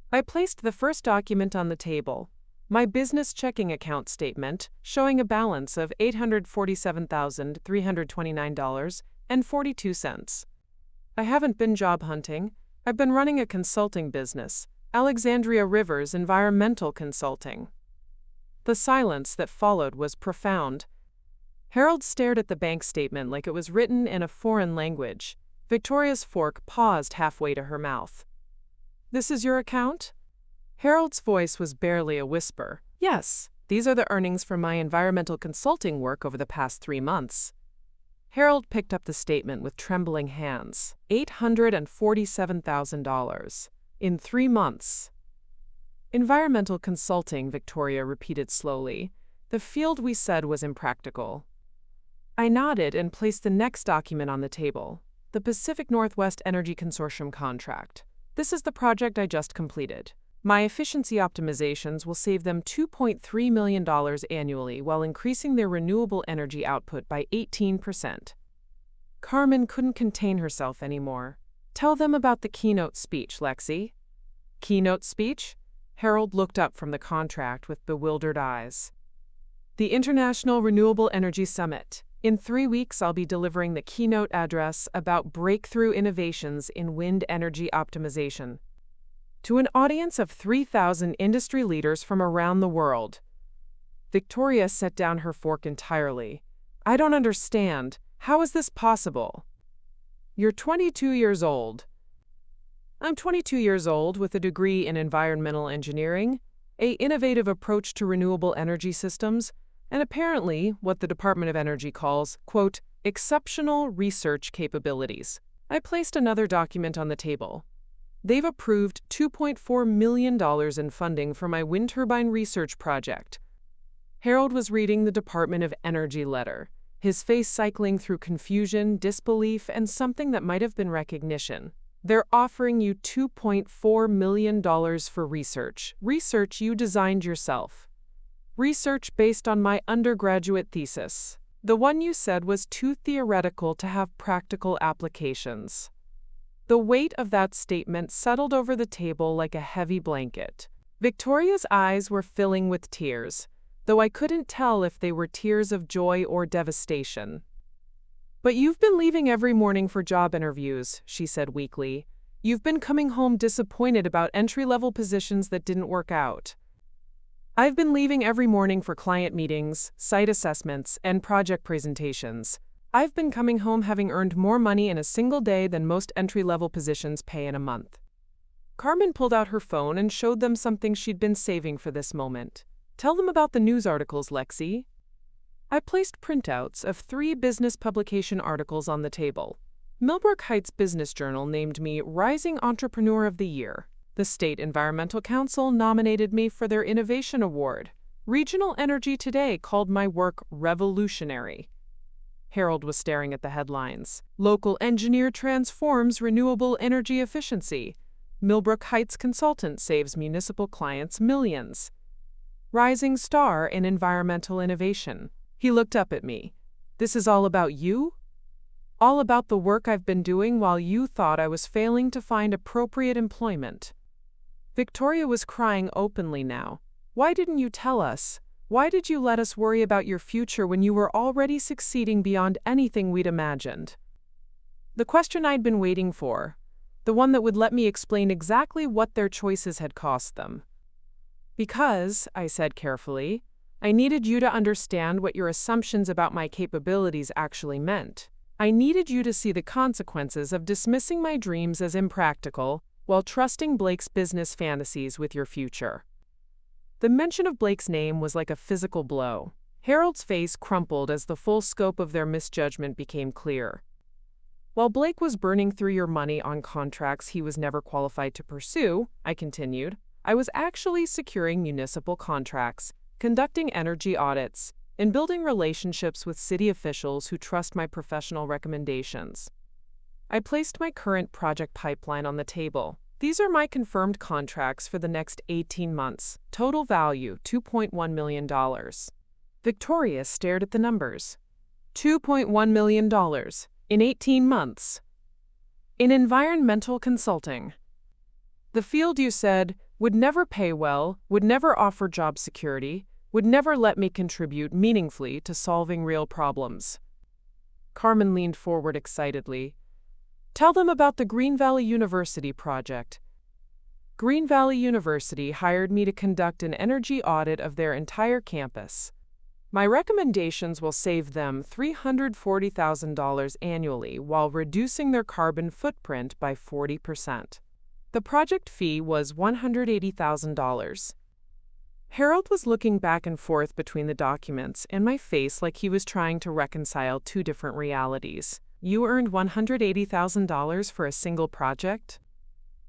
Speaker 1: I placed the first document on the table, my business checking account statement, showing a balance of $847,329.42. "I haven't been job hunting. I've been running a consulting business, Alexandria Rivers Environmental Consulting." The silence that followed was profound. Harold stared at the bank statement like it was written in a foreign language. Victoria's fork paused halfway to her mouth. "This is your account?" Harold's voice was barely a whisper. "Yes, these are the earnings from my environmental consulting work over the past 3 months." Harold picked up the statement with trembling hands. $847,000. In 3 months. "Environmental consulting," Victoria repeated slowly. "The field we said was impractical." I nodded and placed the next document on the table, the Pacific Northwest Energy Consortium contract. "This is the project I just completed. My efficiency optimizations will save them $2.3 million annually while increasing their renewable energy output by 18%. Carmen couldn't contain herself anymore. "Tell them about the keynote speech, Lexi." "Keynote speech?" Harold looked up from the contract with bewildered eyes. "The International Renewable Energy Summit. In 3 weeks, I'll be delivering the keynote address about breakthrough innovations in wind energy optimization to an audience of 3,000 industry leaders from around the world." Victoria set down her fork entirely. I don't understand. How is this possible? You're 22 years old. I'm 22 years old with a degree in environmental engineering, an innovative approach to renewable energy systems, and apparently what the Department of Energy calls, quote, exceptional research capabilities. I placed another document on the table. They've approved $2.4 million in funding for my wind turbine research project. Harold was reading the Department of Energy letter, his face cycling through confusion, disbelief, and something that might have been recognition. They're offering you $2.4 million for research you designed yourself. Research based on my undergraduate thesis. The one you said was too theoretical to have practical applications. The weight of that statement settled over the table like a heavy blanket. Victoria's eyes were filling with tears, though I couldn't tell if they were tears of joy or devastation. But you've been leaving every morning for job interviews, she said weakly. You've been coming home disappointed about entry-level positions that didn't work out. I've been leaving every morning for client meetings, site assessments, and project presentations. I've been coming home having earned more money in a single day than most entry-level positions pay in a month. Carmen pulled out her phone and showed them something she'd been saving for this moment. Tell them about the news articles, Lexi. I placed printouts of 3 business publication articles on the table. Millbrook Heights Business Journal named me Rising Entrepreneur of the Year. The State Environmental Council nominated me for their Innovation Award. Regional Energy Today called my work revolutionary. Harold was staring at the headlines. Local engineer transforms renewable energy efficiency. Millbrook Heights consultant saves municipal clients millions. Rising star in environmental innovation. He looked up at me. This is all about you? All about the work I've been doing while you thought I was failing to find appropriate employment. Victoria was crying openly now. Why didn't you tell us? Why did you let us worry about your future when you were already succeeding beyond anything we'd imagined? The question I'd been waiting for. The one that would let me explain exactly what their choices had cost them. Because, I said carefully, I needed you to understand what your assumptions about my capabilities actually meant. I needed you to see the consequences of dismissing my dreams as impractical while trusting Blake's business fantasies with your future. The mention of Blake's name was like a physical blow. Harold's face crumpled as the full scope of their misjudgment became clear. While Blake was burning through your money on contracts he was never qualified to pursue, I continued, I was actually securing municipal contracts, conducting energy audits, and building relationships with city officials who trust my professional recommendations. I placed my current project pipeline on the table. These are my confirmed contracts for the next 18 months. Total value, $2.1 million. Victoria stared at the numbers. $2.1 million in 18 months. In environmental consulting. The field you said would never pay well, would never offer job security, would never let me contribute meaningfully to solving real problems. Carmen leaned forward excitedly. Tell them about the Green Valley University project. Green Valley University hired me to conduct an energy audit of their entire campus. My recommendations will save them $340,000 annually while reducing their carbon footprint by 40%. The project fee was $180,000. Harold was looking back and forth between the documents and my face like he was trying to reconcile 2 different realities. You earned $180,000 for a single project?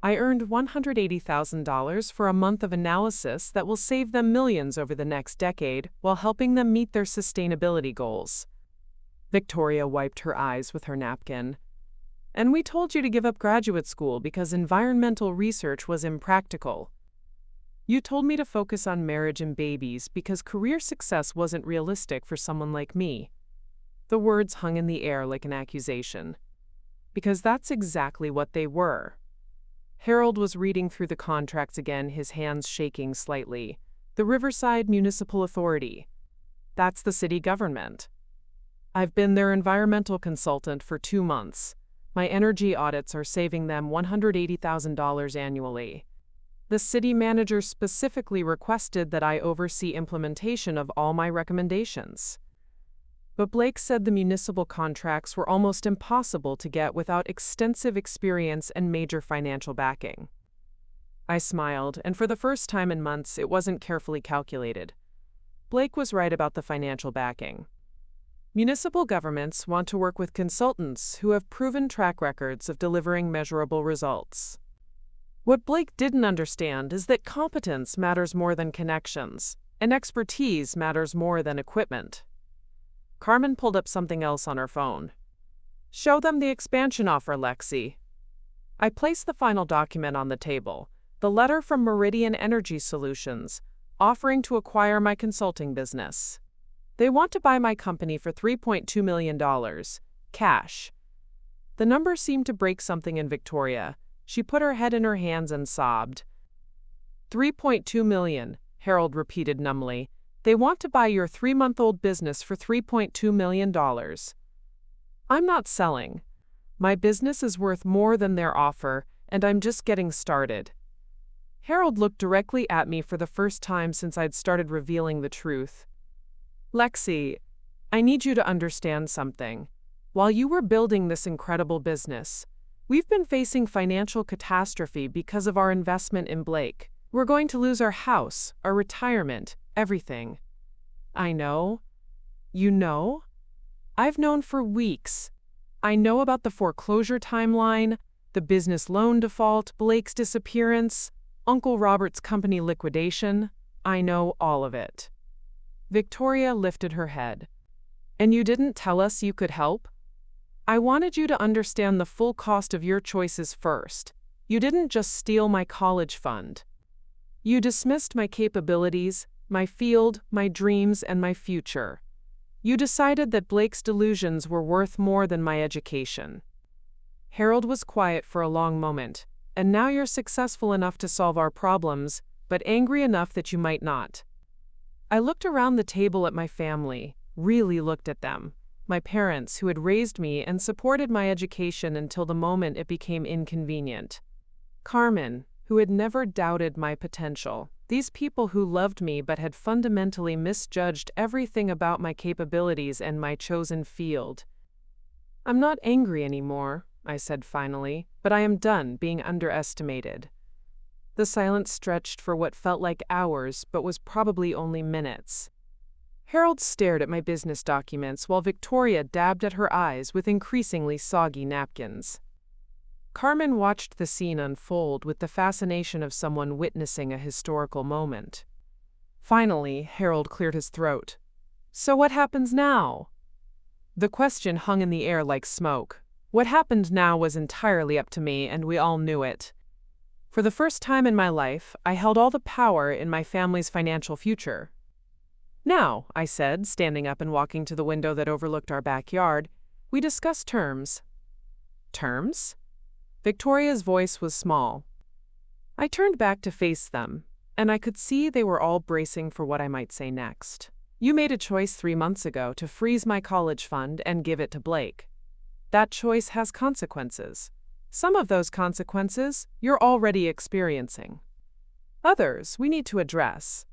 Speaker 1: I earned $180,000 for a month of analysis that will save them millions over the next decade while helping them meet their sustainability goals. Victoria wiped her eyes with her napkin. And we told you to give up graduate school because environmental research was impractical. You told me to focus on marriage and babies because career success wasn't realistic for someone like me. The words hung in the air like an accusation. Because that's exactly what they were. Harold was reading through the contracts again, his hands shaking slightly. The Riverside Municipal Authority. That's the city government. I've been their environmental consultant for 2 months. My energy audits are saving them $180,000 annually. The city manager specifically requested that I oversee implementation of all my recommendations. But Blake said the municipal contracts were almost impossible to get without extensive experience and major financial backing. I smiled, and for the first time in months, it wasn't carefully calculated. Blake was right about the financial backing. Municipal governments want to work with consultants who have proven track records of delivering measurable results. What Blake didn't understand is that competence matters more than connections, and expertise matters more than equipment. Carmen pulled up something else on her phone. "Show them the expansion offer, Lexi." I placed the final document on the table, the letter from Meridian Energy Solutions, offering to acquire my consulting business. They want to buy my company for $3.2 million, cash. The number seemed to break something in Victoria. She put her head in her hands and sobbed. $3.2 million, Harold repeated numbly. They want to buy your 3-month-old business for $3.2 million. I'm not selling. My business is worth more than their offer, and I'm just getting started. Harold looked directly at me for the first time since I'd started revealing the truth. Lexi, I need you to understand something. While you were building this incredible business, we've been facing financial catastrophe because of our investment in Blake. We're going to lose our house, our retirement, everything. I know. You know? I've known for weeks. I know about the foreclosure timeline, the business loan default, Blake's disappearance, Uncle Robert's company liquidation. I know all of it. Victoria lifted her head. And you didn't tell us you could help? I wanted you to understand the full cost of your choices first. You didn't just steal my college fund. You dismissed my capabilities, my field, my dreams, and my future. You decided that Blake's delusions were worth more than my education. Harold was quiet for a long moment. And now you're successful enough to solve our problems, but angry enough that you might not. I looked around the table at my family, really looked at them, my parents who had raised me and supported my education until the moment it became inconvenient. Carmen, who had never doubted my potential. These people who loved me but had fundamentally misjudged everything about my capabilities and my chosen field. I'm not angry anymore, I said finally, but I am done being underestimated. The silence stretched for what felt like hours, but was probably only minutes. Harold stared at my business documents while Victoria dabbed at her eyes with increasingly soggy napkins. Carmen watched the scene unfold with the fascination of someone witnessing a historical moment. Finally, Harold cleared his throat. So what happens now? The question hung in the air like smoke. What happened now was entirely up to me, and we all knew it. For the first time in my life, I held all the power in my family's financial future. Now, I said, standing up and walking to the window that overlooked our backyard, we discussed terms. Terms? Victoria's voice was small. I turned back to face them, and I could see they were all bracing for what I might say next. You made a choice 3 months ago to freeze my college fund and give it to Blake. That choice has consequences. Some of those consequences you're already experiencing. Others we need to address.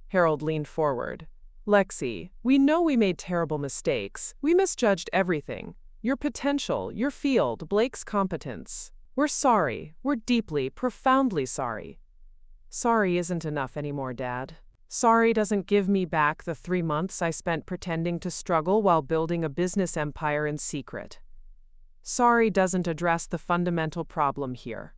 Speaker 1: Harold leaned forward. Lexi, we know we made terrible mistakes. We misjudged everything. Your potential, your field, Blake's competence. We're sorry. We're deeply, profoundly sorry. Sorry isn't enough anymore, Dad. Sorry doesn't give me back the 3 months I spent pretending to struggle while building a business empire in secret. Sorry doesn't address the fundamental problem here.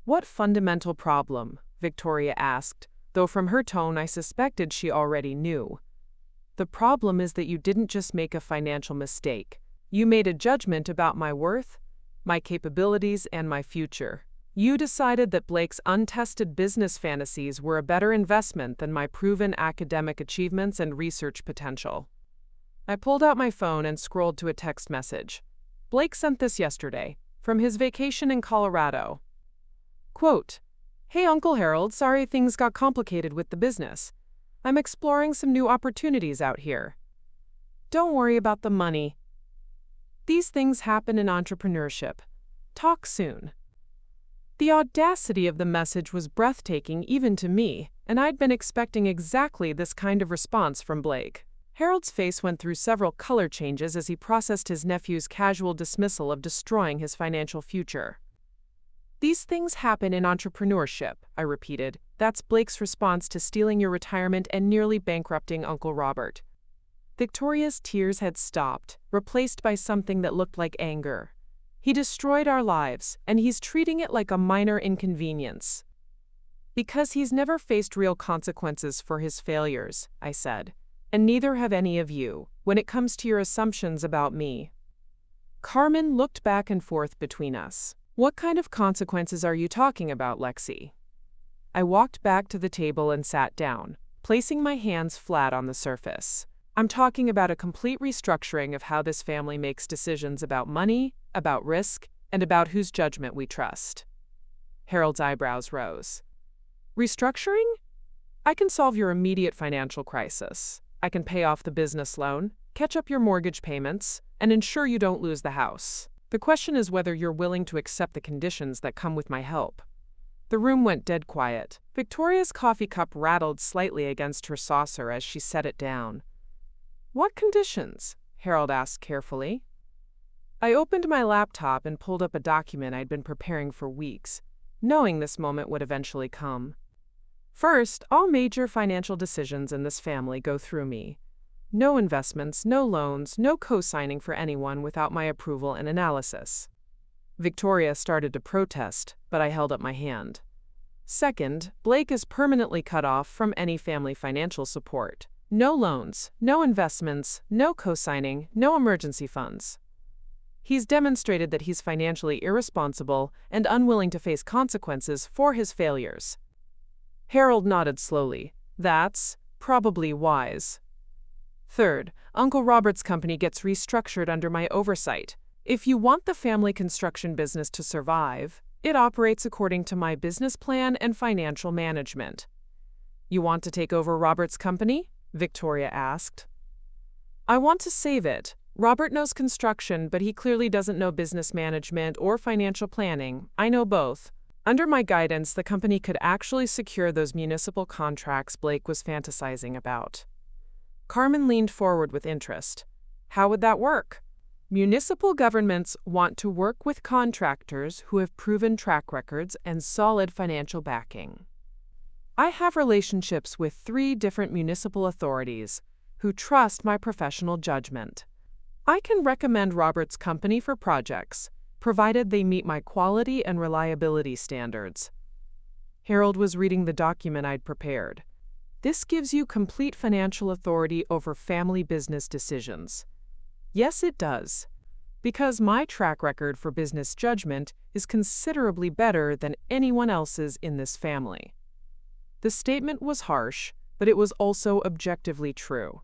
Speaker 1: What fundamental problem? Victoria asked, though from her tone I suspected she already knew. The problem is that you didn't just make a financial mistake. You made a judgment about my worth, my capabilities, and my future. You decided that Blake's untested business fantasies were a better investment than my proven academic achievements and research potential. I pulled out my phone and scrolled to a text message. Blake sent this yesterday, from his vacation in Colorado. Quote, Hey Uncle Harold, sorry things got complicated with the business. I'm exploring some new opportunities out here. Don't worry about the money. These things happen in entrepreneurship. Talk soon. The audacity of the message was breathtaking even to me, and I'd been expecting exactly this kind of response from Blake. Harold's face went through several color changes as he processed his nephew's casual dismissal of destroying his financial future. "These things happen in entrepreneurship," I repeated. "That's Blake's response to stealing your retirement and nearly bankrupting Uncle Robert." Victoria's tears had stopped, replaced by something that looked like anger. "He destroyed our lives, and he's treating it like a minor inconvenience." "Because he's never faced real consequences for his failures," I said. "And neither have any of you, when it comes to your assumptions about me." Carmen looked back and forth between us. "What kind of consequences are you talking about, Lexi?" I walked back to the table and sat down, placing my hands flat on the surface. "I'm talking about a complete restructuring of how this family makes decisions about money, about risk, and about whose judgment we trust." Harold's eyebrows rose. "Restructuring? I can solve your immediate financial crisis. I can pay off the business loan, catch up your mortgage payments, and ensure you don't lose the house. The question is whether you're willing to accept the conditions that come with my help." The room went dead quiet. Victoria's coffee cup rattled slightly against her saucer as she set it down. "What conditions?" Harold asked carefully. I opened my laptop and pulled up a document I'd been preparing for weeks, knowing this moment would eventually come. "First, all major financial decisions in this family go through me. No investments, no loans, no co-signing for anyone without my approval and analysis." Victoria started to protest, but I held up my hand. "Second, Blake is permanently cut off from any family financial support. No loans, no investments, no co-signing, no emergency funds. He's demonstrated that he's financially irresponsible and unwilling to face consequences for his failures." Harold nodded slowly. "That's probably wise." "Third, Uncle Robert's company gets restructured under my oversight. If you want the family construction business to survive, it operates according to my business plan and financial management." "You want to take over Robert's company?" Victoria asked. "I want to save it. Robert knows construction, but he clearly doesn't know business management or financial planning. I know both. Under my guidance, the company could actually secure those municipal contracts Blake was fantasizing about." Carmen leaned forward with interest. "How would that work?" "Municipal governments want to work with contractors who have proven track records and solid financial backing. I have relationships with 3 different municipal authorities who trust my professional judgment. I can recommend Robert's company for projects, provided they meet my quality and reliability standards." Harold was reading the document I'd prepared. "This gives you complete financial authority over family business decisions." "Yes, it does. Because my track record for business judgment is considerably better than anyone else's in this family." The statement was harsh, but it was also objectively true.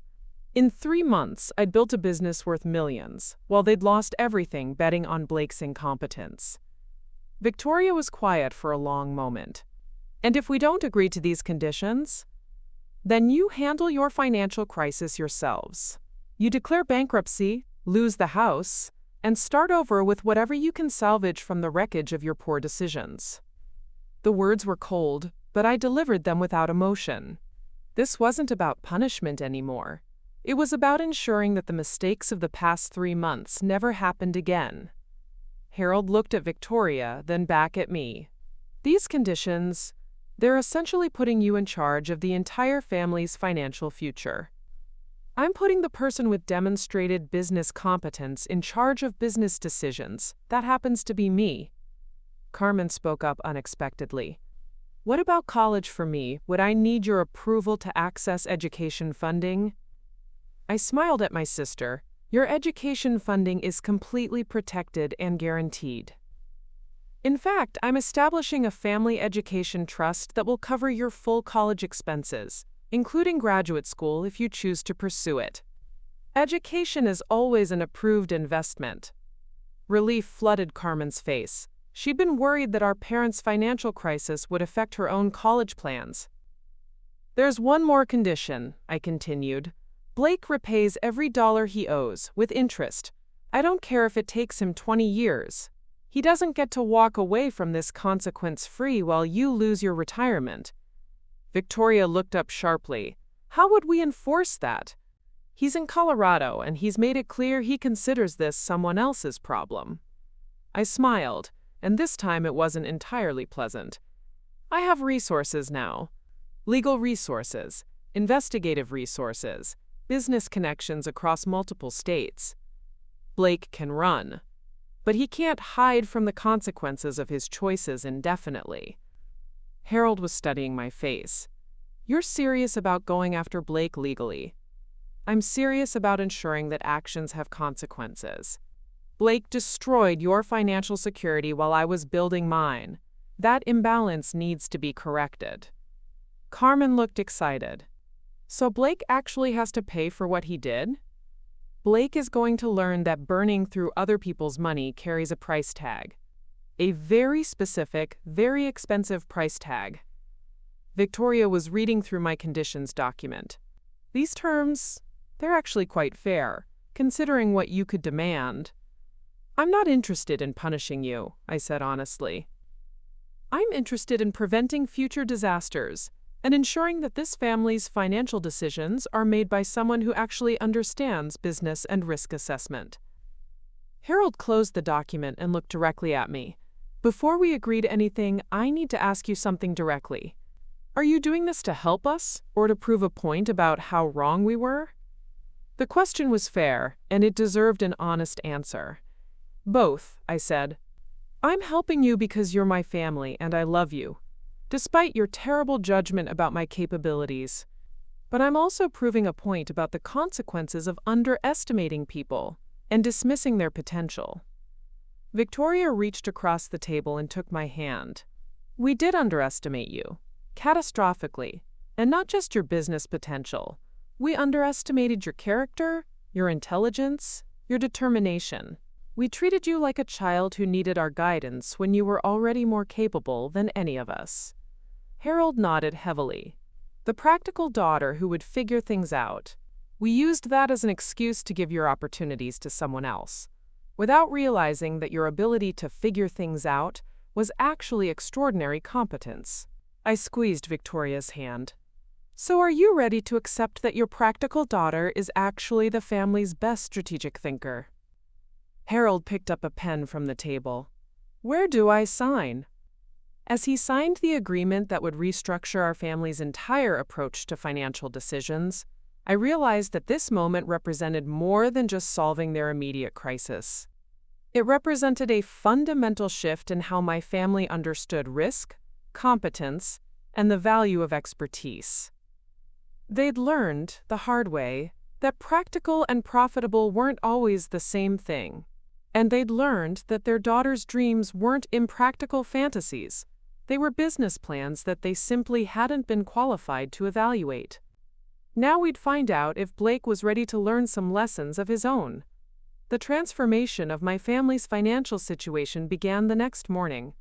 Speaker 1: In 3 months, I'd built a business worth millions, while they'd lost everything betting on Blake's incompetence. Victoria was quiet for a long moment. "And if we don't agree to these conditions? Then you handle your financial crisis yourselves. You declare bankruptcy, lose the house, and start over with whatever you can salvage from the wreckage of your poor decisions." The words were cold, but I delivered them without emotion. This wasn't about punishment anymore. It was about ensuring that the mistakes of the past 3 months never happened again. Harold looked at Victoria, then back at me. "These conditions, they're essentially putting you in charge of the entire family's financial future. I'm putting the person with demonstrated business competence in charge of business decisions. That happens to be me." Carmen spoke up unexpectedly. "What about college for me? Would I need your approval to access education funding?" I smiled at my sister. "Your education funding is completely protected and guaranteed. In fact, I'm establishing a family education trust that will cover your full college expenses, including graduate school if you choose to pursue it. Education is always an approved investment." Relief flooded Carmen's face. She'd been worried that our parents' financial crisis would affect her own college plans. "There's one more condition," I continued. "Blake repays every dollar he owes, with interest. I don't care if it takes him 20 years. He doesn't get to walk away from this consequence-free while you lose your retirement." Victoria looked up sharply. "How would we enforce that? He's in Colorado, and he's made it clear he considers this someone else's problem." I smiled, and this time it wasn't entirely pleasant. "I have resources now. Legal resources, investigative resources, business connections across multiple states. Blake can run, but he can't hide from the consequences of his choices indefinitely." Harold was studying my face. "You're serious about going after Blake legally?" "I'm serious about ensuring that actions have consequences. Blake destroyed your financial security while I was building mine. That imbalance needs to be corrected." Carmen looked excited. "So Blake actually has to pay for what he did?" "Blake is going to learn that burning through other people's money carries a price tag. A very specific, very expensive price tag." Victoria was reading through my conditions document. "These terms, they're actually quite fair, considering what you could demand." "I'm not interested in punishing you," I said honestly. "I'm interested in preventing future disasters and ensuring that this family's financial decisions are made by someone who actually understands business and risk assessment." Harold closed the document and looked directly at me. "Before we agree to anything, I need to ask you something directly. Are you doing this to help us, or to prove a point about how wrong we were?" The question was fair, and it deserved an honest answer. "Both," I said. "I'm helping you because you're my family and I love you, despite your terrible judgment about my capabilities. But I'm also proving a point about the consequences of underestimating people and dismissing their potential." Victoria reached across the table and took my hand. "We did underestimate you, catastrophically, and not just your business potential. We underestimated your character, your intelligence, your determination. We treated you like a child who needed our guidance when you were already more capable than any of us." Harold nodded heavily. "The practical daughter who would figure things out. We used that as an excuse to give your opportunities to someone else, without realizing that your ability to figure things out was actually extraordinary competence." I squeezed Victoria's hand. "So are you ready to accept that your practical daughter is actually the family's best strategic thinker?" Harold picked up a pen from the table. "Where do I sign?" As he signed the agreement that would restructure our family's entire approach to financial decisions, I realized that this moment represented more than just solving their immediate crisis. It represented a fundamental shift in how my family understood risk, competence, and the value of expertise. They'd learned, the hard way, that practical and profitable weren't always the same thing. And they'd learned that their daughter's dreams weren't impractical fantasies. They were business plans that they simply hadn't been qualified to evaluate. Now we'd find out if Blake was ready to learn some lessons of his own. The transformation of my family's financial situation began the next morning.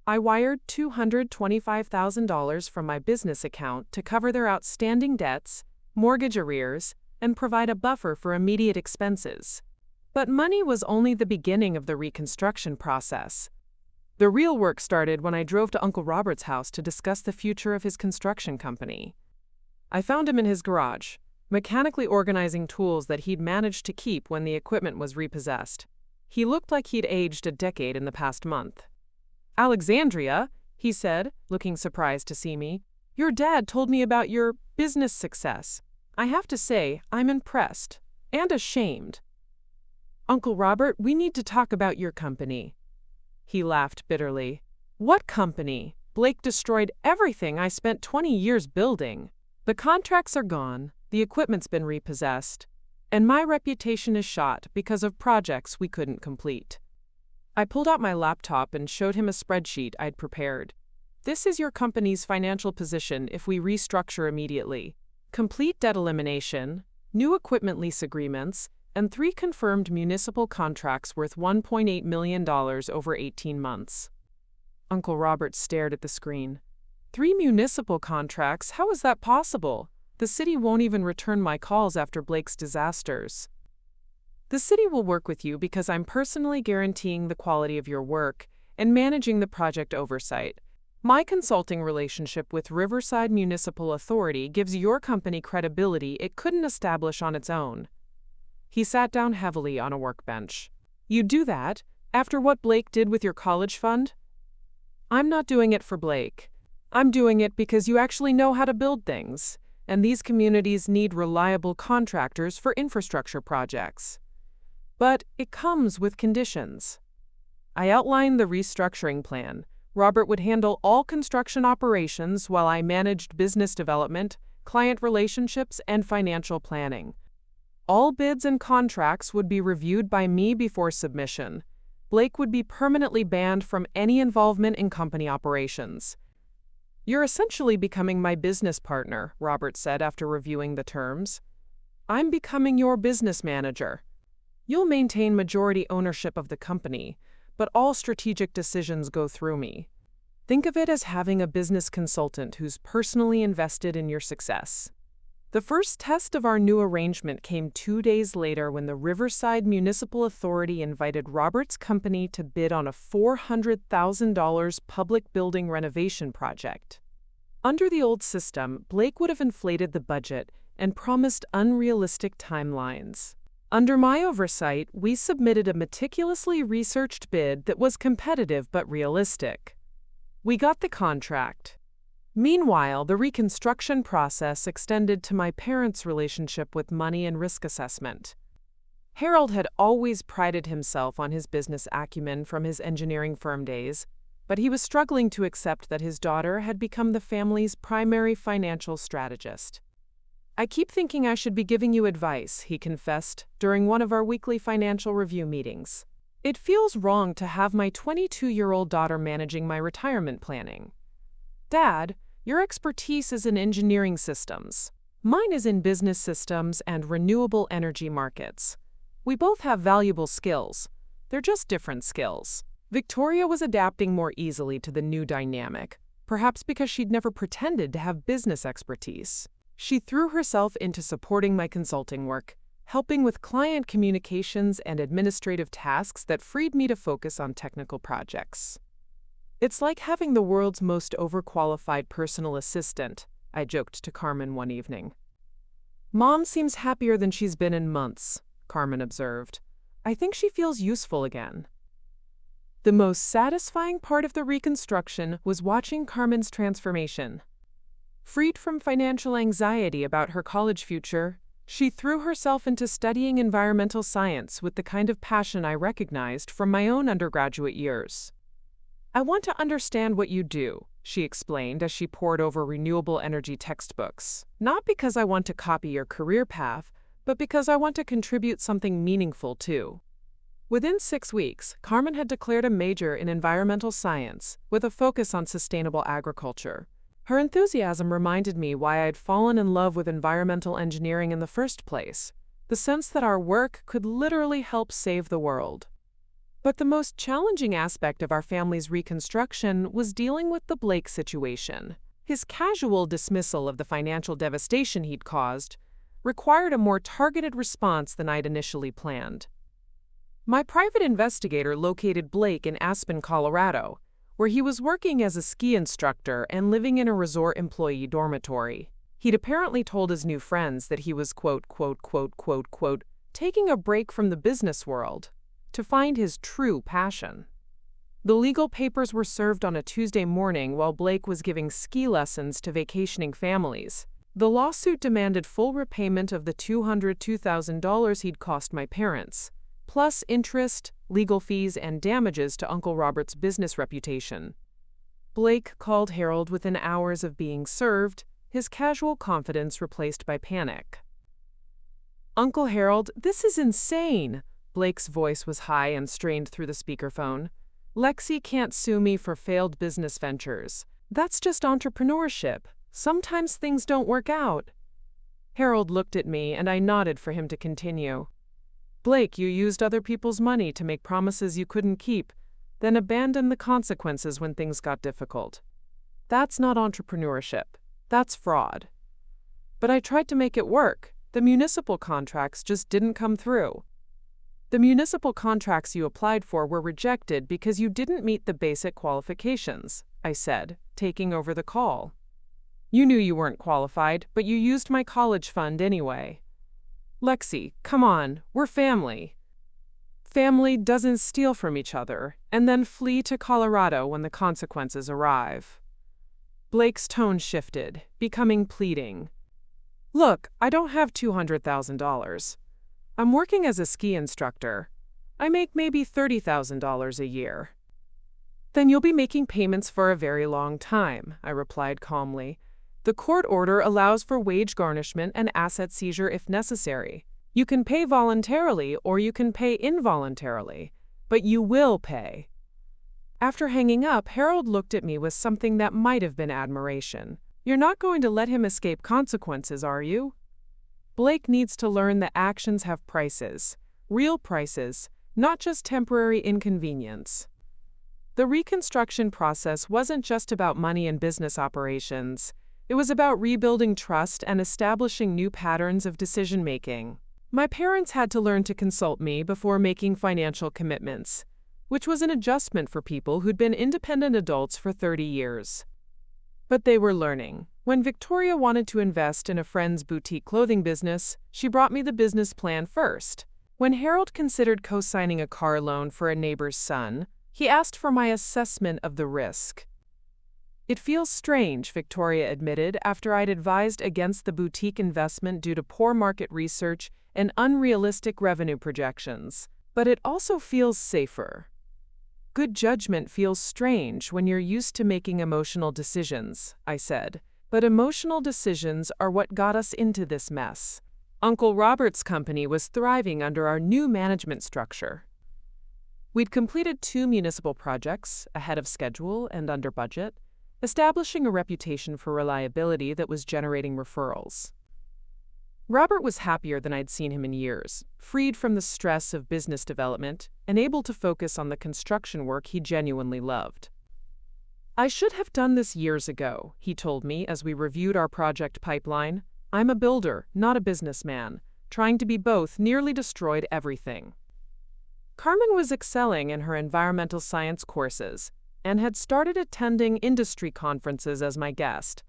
Speaker 1: I wired $225,000 from my business account to cover their outstanding debts, mortgage arrears, and provide a buffer for immediate expenses. But money was only the beginning of the reconstruction process. The real work started when I drove to Uncle Robert's house to discuss the future of his construction company. I found him in his garage, mechanically organizing tools that he'd managed to keep when the equipment was repossessed. He looked like he'd aged a decade in the past month. "Alexandria," he said, looking surprised to see me, "your dad told me about your business success. I have to say, I'm impressed and ashamed." "Uncle Robert, we need to talk about your company." He laughed bitterly. "What company? Blake destroyed everything I spent 20 years building. The contracts are gone, the equipment's been repossessed, and my reputation is shot because of projects we couldn't complete." I pulled out my laptop and showed him a spreadsheet I'd prepared. "This is your company's financial position if we restructure immediately. Complete debt elimination, new equipment lease agreements, and 3 confirmed municipal contracts worth $1.8 million over 18 months. Uncle Robert stared at the screen. 3 municipal contracts? How is that possible? The city won't even return my calls after Blake's disasters. The city will work with you because I'm personally guaranteeing the quality of your work and managing the project oversight. My consulting relationship with Riverside Municipal Authority gives your company credibility it couldn't establish on its own." He sat down heavily on a workbench. "You do that after what Blake did with your college fund?" "I'm not doing it for Blake. I'm doing it because you actually know how to build things, and these communities need reliable contractors for infrastructure projects. But it comes with conditions." I outlined the restructuring plan. Robert would handle all construction operations while I managed business development, client relationships, and financial planning. All bids and contracts would be reviewed by me before submission. Blake would be permanently banned from any involvement in company operations. "You're essentially becoming my business partner," Robert said after reviewing the terms. "I'm becoming your business manager. You'll maintain majority ownership of the company, but all strategic decisions go through me. Think of it as having a business consultant who's personally invested in your success." The first test of our new arrangement came 2 days later when the Riverside Municipal Authority invited Robert's company to bid on a $400,000 public building renovation project. Under the old system, Blake would have inflated the budget and promised unrealistic timelines. Under my oversight, we submitted a meticulously researched bid that was competitive but realistic. We got the contract. Meanwhile, the reconstruction process extended to my parents' relationship with money and risk assessment. Harold had always prided himself on his business acumen from his engineering firm days, but he was struggling to accept that his daughter had become the family's primary financial strategist. "I keep thinking I should be giving you advice," he confessed during one of our weekly financial review meetings. "It feels wrong to have my 22-year-old daughter managing my retirement planning. Dad, your expertise is in engineering systems. Mine is in business systems and renewable energy markets. We both have valuable skills. They're just different skills." Victoria was adapting more easily to the new dynamic, perhaps because she'd never pretended to have business expertise. She threw herself into supporting my consulting work, helping with client communications and administrative tasks that freed me to focus on technical projects. "It's like having the world's most overqualified personal assistant," I joked to Carmen one evening. "Mom seems happier than she's been in months," Carmen observed. "I think she feels useful again." The most satisfying part of the reconstruction was watching Carmen's transformation. Freed from financial anxiety about her college future, she threw herself into studying environmental science with the kind of passion I recognized from my own undergraduate years. "I want to understand what you do," she explained as she pored over renewable energy textbooks. "Not because I want to copy your career path, but because I want to contribute something meaningful too." Within 6 weeks, Carmen had declared a major in environmental science with a focus on sustainable agriculture. Her enthusiasm reminded me why I had fallen in love with environmental engineering in the first place, the sense that our work could literally help save the world. But the most challenging aspect of our family's reconstruction was dealing with the Blake situation. His casual dismissal of the financial devastation he'd caused required a more targeted response than I'd initially planned. My private investigator located Blake in Aspen, Colorado, where he was working as a ski instructor and living in a resort employee dormitory. He'd apparently told his new friends that he was, quote, taking a break from the business world to find his true passion. The legal papers were served on a Tuesday morning while Blake was giving ski lessons to vacationing families. The lawsuit demanded full repayment of the $202,000 he'd cost my parents, plus interest, legal fees, and damages to Uncle Robert's business reputation. Blake called Harold within hours of being served, his casual confidence replaced by panic. "Uncle Harold, this is insane!" Blake's voice was high and strained through the speakerphone. "Lexi can't sue me for failed business ventures. That's just entrepreneurship. Sometimes things don't work out." Harold looked at me, and I nodded for him to continue. "Blake, you used other people's money to make promises you couldn't keep, then abandoned the consequences when things got difficult. That's not entrepreneurship. That's fraud. But I tried to make it work. The municipal contracts just didn't come through. The municipal contracts you applied for were rejected because you didn't meet the basic qualifications, I said, taking over the call. You knew you weren't qualified, but you used my college fund anyway. Lexi, come on, we're family. Family doesn't steal from each other and then flee to Colorado when the consequences arrive. Blake's tone shifted, becoming pleading. Look, I don't have $200,000. I'm working as a ski instructor. I make maybe $30,000 a year. Then you'll be making payments for a very long time, I replied calmly. The court order allows for wage garnishment and asset seizure if necessary. You can pay voluntarily or you can pay involuntarily, but you will pay. After hanging up, Harold looked at me with something that might have been admiration. You're not going to let him escape consequences, are you? Blake needs to learn that actions have prices, real prices, not just temporary inconvenience. The reconstruction process wasn't just about money and business operations. It was about rebuilding trust and establishing new patterns of decision-making. My parents had to learn to consult me before making financial commitments, which was an adjustment for people who'd been independent adults for 30 years. But they were learning. When Victoria wanted to invest in a friend's boutique clothing business, she brought me the business plan first. When Harold considered co-signing a car loan for a neighbor's son, he asked for my assessment of the risk. It feels strange, Victoria admitted, after I'd advised against the boutique investment due to poor market research and unrealistic revenue projections. But it also feels safer. Good judgment feels strange when you're used to making emotional decisions, I said. But emotional decisions are what got us into this mess. Uncle Robert's company was thriving under our new management structure. We'd completed 2 municipal projects, ahead of schedule and under budget, establishing a reputation for reliability that was generating referrals. Robert was happier than I'd seen him in years, freed from the stress of business development and able to focus on the construction work he genuinely loved. I should have done this years ago, he told me as we reviewed our project pipeline. I'm a builder, not a businessman. Trying to be both nearly destroyed everything. Carmen was excelling in her environmental science courses and had started attending industry conferences as my guest.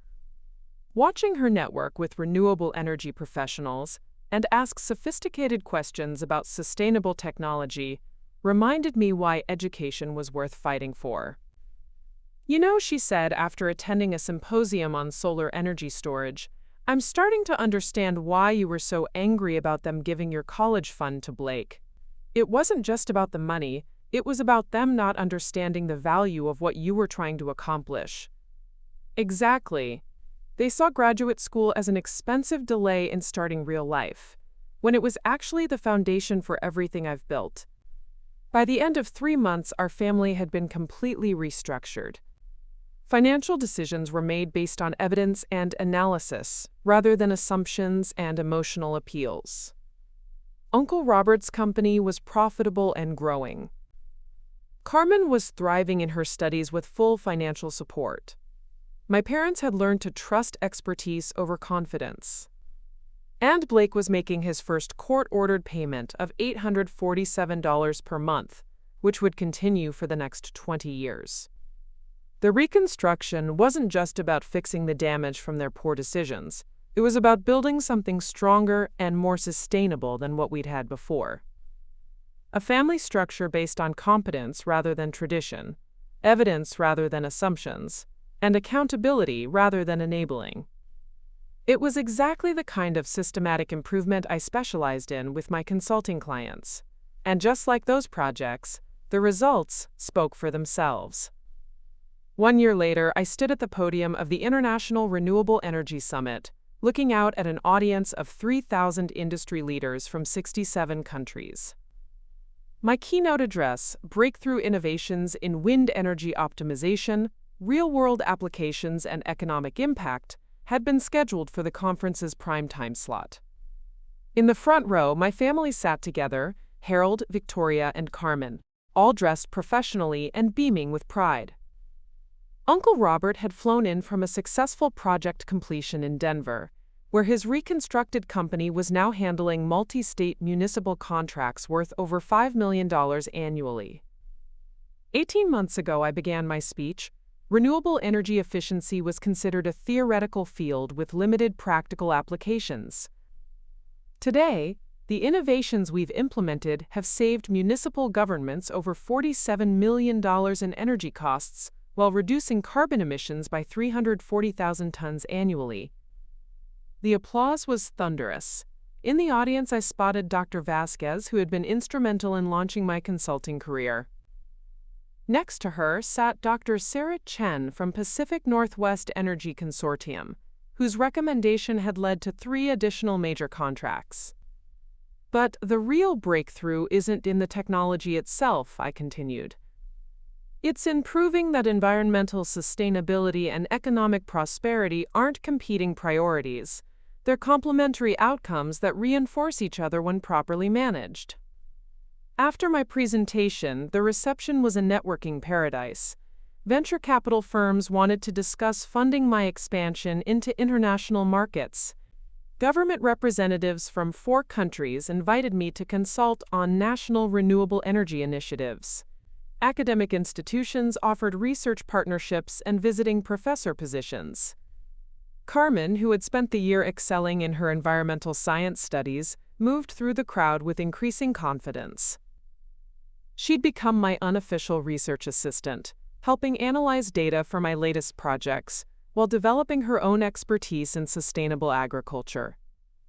Speaker 1: Watching her network with renewable energy professionals and ask sophisticated questions about sustainable technology reminded me why education was worth fighting for. You know, she said after attending a symposium on solar energy storage, I'm starting to understand why you were so angry about them giving your college fund to Blake. It wasn't just about the money, it was about them not understanding the value of what you were trying to accomplish. Exactly. They saw graduate school as an expensive delay in starting real life, when it was actually the foundation for everything I've built. By the end of 3 months, our family had been completely restructured. Financial decisions were made based on evidence and analysis, rather than assumptions and emotional appeals. Uncle Robert's company was profitable and growing. Carmen was thriving in her studies with full financial support. My parents had learned to trust expertise over confidence. And Blake was making his first court-ordered payment of $847 per month, which would continue for the next 20 years. The reconstruction wasn't just about fixing the damage from their poor decisions. It was about building something stronger and more sustainable than what we'd had before. A family structure based on competence rather than tradition, evidence rather than assumptions, and accountability rather than enabling. It was exactly the kind of systematic improvement I specialized in with my consulting clients. And just like those projects, the results spoke for themselves. 1 year later, I stood at the podium of the International Renewable Energy Summit, looking out at an audience of 3,000 industry leaders from 67 countries. My keynote address, Breakthrough Innovations in Wind Energy Optimization, Real-World Applications and Economic Impact, had been scheduled for the conference's primetime slot. In the front row, my family sat together, Harold, Victoria, and Carmen, all dressed professionally and beaming with pride. Uncle Robert had flown in from a successful project completion in Denver, where his reconstructed company was now handling multi-state municipal contracts worth over $5 million annually. 18 months ago, I began my speech. Renewable energy efficiency was considered a theoretical field with limited practical applications. Today, the innovations we've implemented have saved municipal governments over $47 million in energy costs while reducing carbon emissions by 340,000 tons annually. The applause was thunderous. In the audience, I spotted Dr. Vasquez, who had been instrumental in launching my consulting career. Next to her sat Dr. Sarah Chen from Pacific Northwest Energy Consortium, whose recommendation had led to 3 additional major contracts. But the real breakthrough isn't in the technology itself, I continued. It's in proving that environmental sustainability and economic prosperity aren't competing priorities. They're complementary outcomes that reinforce each other when properly managed. After my presentation, the reception was a networking paradise. Venture capital firms wanted to discuss funding my expansion into international markets. Government representatives from 4 countries invited me to consult on national renewable energy initiatives. Academic institutions offered research partnerships and visiting professor positions. Carmen, who had spent the year excelling in her environmental science studies, moved through the crowd with increasing confidence. She'd become my unofficial research assistant, helping analyze data for my latest projects, while developing her own expertise in sustainable agriculture.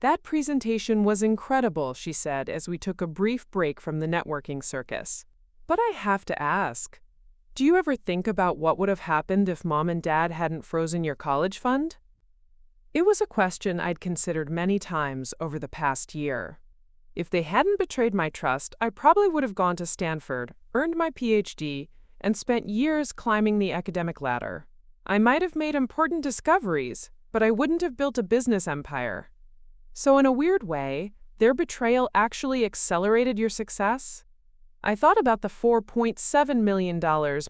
Speaker 1: That presentation was incredible, she said as we took a brief break from the networking circus. But I have to ask, do you ever think about what would have happened if Mom and Dad hadn't frozen your college fund? It was a question I'd considered many times over the past year. If they hadn't betrayed my trust, I probably would have gone to Stanford, earned my PhD, and spent years climbing the academic ladder. I might have made important discoveries, but I wouldn't have built a business empire. So in a weird way, their betrayal actually accelerated your success? I thought about the $4.7 million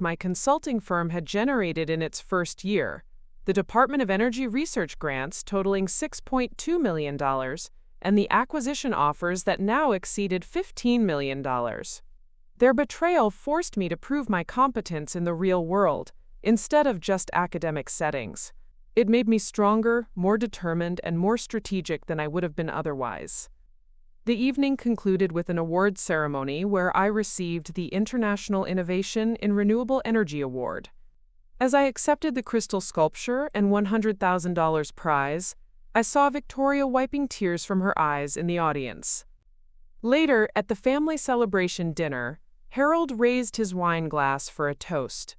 Speaker 1: my consulting firm had generated in its first year, the Department of Energy research grants totaling $6.2 million, and the acquisition offers that now exceeded $15 million. Their betrayal forced me to prove my competence in the real world, instead of just academic settings. It made me stronger, more determined, and more strategic than I would have been otherwise. The evening concluded with an awards ceremony where I received the International Innovation in Renewable Energy Award. As I accepted the crystal sculpture and $100,000 prize, I saw Victoria wiping tears from her eyes in the audience. Later, at the family celebration dinner, Harold raised his wine glass for a toast.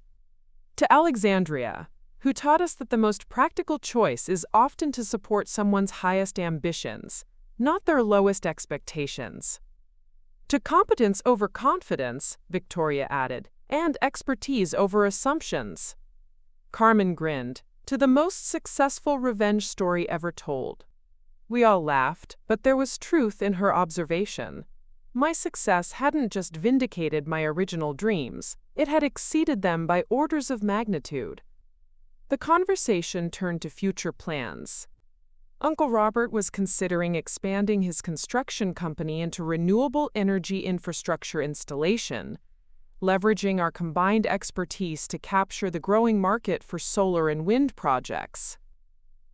Speaker 1: To Alexandria, who taught us that the most practical choice is often to support someone's highest ambitions, not their lowest expectations. To competence over confidence, Victoria added, and expertise over assumptions. Carmen grinned, to the most successful revenge story ever told. We all laughed, but there was truth in her observation. My success hadn't just vindicated my original dreams, it had exceeded them by orders of magnitude. The conversation turned to future plans. Uncle Robert was considering expanding his construction company into renewable energy infrastructure installation, leveraging our combined expertise to capture the growing market for solar and wind projects.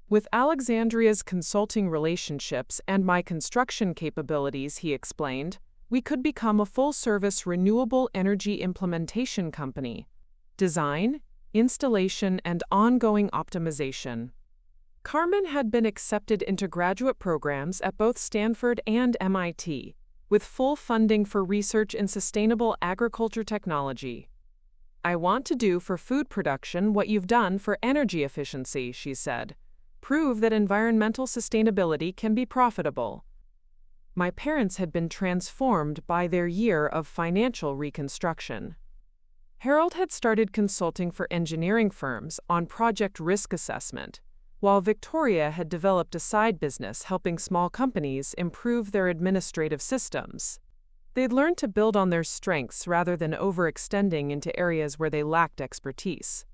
Speaker 1: With Alexandria's consulting relationships and my construction capabilities, he explained, we could become a full-service renewable energy implementation company. Design, installation, and ongoing optimization. Carmen had been accepted into graduate programs at both Stanford and MIT, with full funding for research in sustainable agriculture technology. I want to do for food production what you've done for energy efficiency, she said. Prove that environmental sustainability can be profitable. My parents had been transformed by their year of financial reconstruction. Harold had started consulting for engineering firms on project risk assessment, while Victoria had developed a side business helping small companies improve their administrative systems. They'd learned to build on their strengths rather than overextending into areas where they lacked expertise.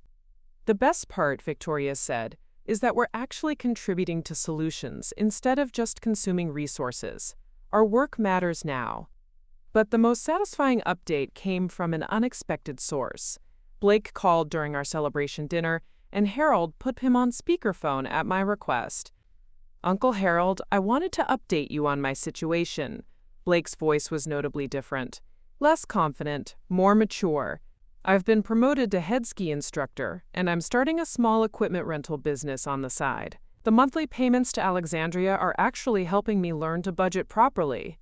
Speaker 1: The best part, Victoria said, is that we're actually contributing to solutions instead of just consuming resources. Our work matters now. But the most satisfying update came from an unexpected source. Blake called during our celebration dinner, and Harold put him on speakerphone at my request. "Uncle Harold, I wanted to update you on my situation." Blake's voice was notably different. Less confident, more mature. "I've been promoted to head ski instructor, and I'm starting a small equipment rental business on the side. The monthly payments to Alexandria are actually helping me learn to budget properly."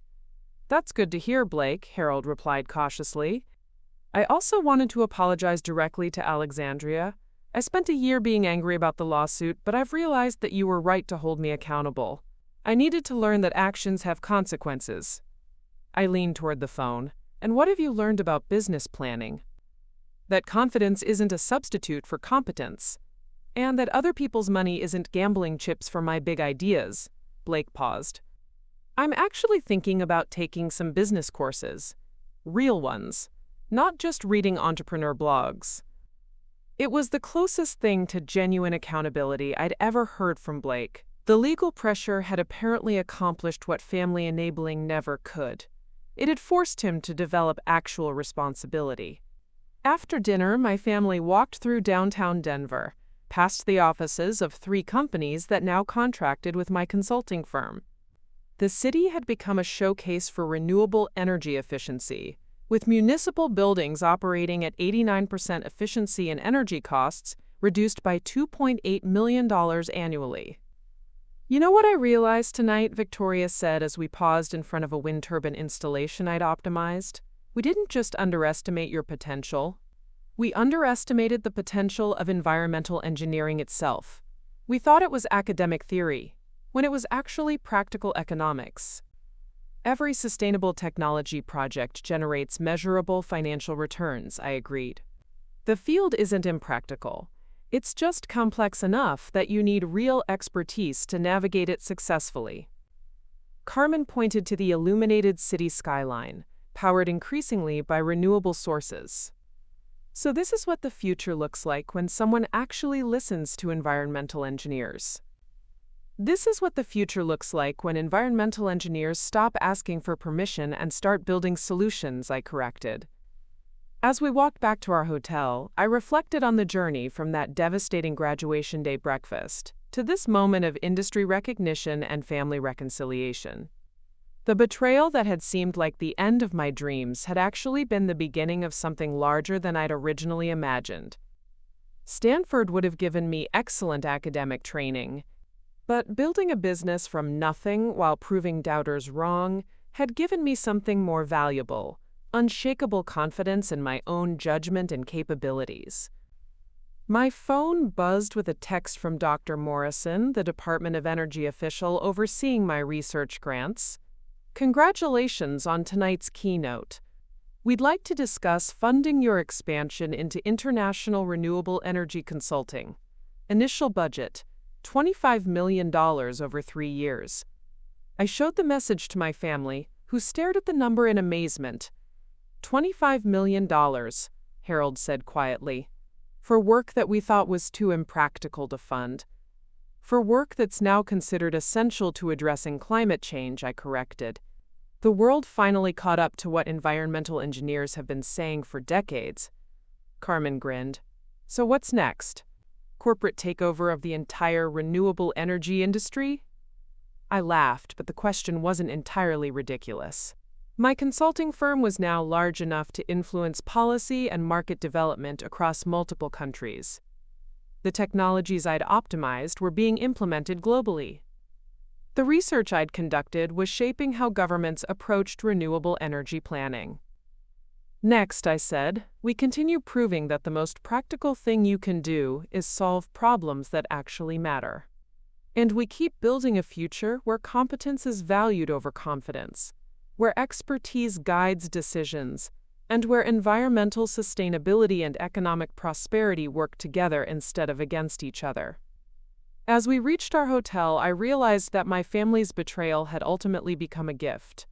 Speaker 1: "That's good to hear, Blake," Harold replied cautiously. "I also wanted to apologize directly to Alexandria. I spent a year being angry about the lawsuit, but I've realized that you were right to hold me accountable. I needed to learn that actions have consequences." I leaned toward the phone. "And what have you learned about business planning?" "That confidence isn't a substitute for competence. And that other people's money isn't gambling chips for my big ideas." Blake paused. "I'm actually thinking about taking some business courses. Real ones. Not just reading entrepreneur blogs." It was the closest thing to genuine accountability I'd ever heard from Blake. The legal pressure had apparently accomplished what family enabling never could. It had forced him to develop actual responsibility. After dinner, my family walked through downtown Denver, past the offices of 3 companies that now contracted with my consulting firm. The city had become a showcase for renewable energy efficiency, with municipal buildings operating at 89% efficiency and energy costs reduced by $2.8 million annually. "You know what I realized tonight?" Victoria said as we paused in front of a wind turbine installation I'd optimized. "We didn't just underestimate your potential. We underestimated the potential of environmental engineering itself. We thought it was academic theory, when it was actually practical economics. Every sustainable technology project generates measurable financial returns," I agreed. "The field isn't impractical. It's just complex enough that you need real expertise to navigate it successfully." Carmen pointed to the illuminated city skyline, powered increasingly by renewable sources. "So this is what the future looks like when someone actually listens to environmental engineers. This is what the future looks like when environmental engineers stop asking for permission and start building solutions," I corrected. As we walked back to our hotel, I reflected on the journey from that devastating graduation day breakfast to this moment of industry recognition and family reconciliation. The betrayal that had seemed like the end of my dreams had actually been the beginning of something larger than I'd originally imagined. Stanford would have given me excellent academic training, but building a business from nothing while proving doubters wrong had given me something more valuable: unshakable confidence in my own judgment and capabilities. My phone buzzed with a text from Dr. Morrison, the Department of Energy official overseeing my research grants. "Congratulations on tonight's keynote. We'd like to discuss funding your expansion into international renewable energy consulting. Initial budget, $25 million over 3 years." I showed the message to my family, who stared at the number in amazement. $25 million, Harold said quietly. "For work that we thought was too impractical to fund. For work that's now considered essential to addressing climate change," I corrected. "The world finally caught up to what environmental engineers have been saying for decades." Carmen grinned. "So what's next? Corporate takeover of the entire renewable energy industry?" I laughed, but the question wasn't entirely ridiculous. My consulting firm was now large enough to influence policy and market development across multiple countries. The technologies I'd optimized were being implemented globally. The research I'd conducted was shaping how governments approached renewable energy planning. "Next," I said, "we continue proving that the most practical thing you can do is solve problems that actually matter. And we keep building a future where competence is valued over confidence, where expertise guides decisions, and where environmental sustainability and economic prosperity work together instead of against each other." As we reached our hotel, I realized that my family's betrayal had ultimately become a gift.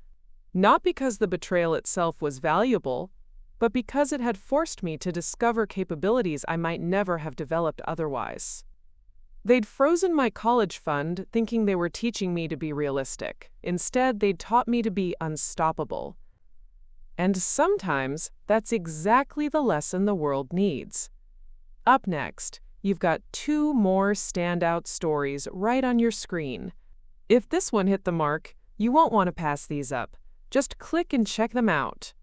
Speaker 1: Not because the betrayal itself was valuable, but because it had forced me to discover capabilities I might never have developed otherwise. They'd frozen my college fund, thinking they were teaching me to be realistic. Instead, they'd taught me to be unstoppable. And sometimes, that's exactly the lesson the world needs. Up next, you've got 2 more standout stories right on your screen. If this one hit the mark, you won't want to pass these up. Just click and check them out.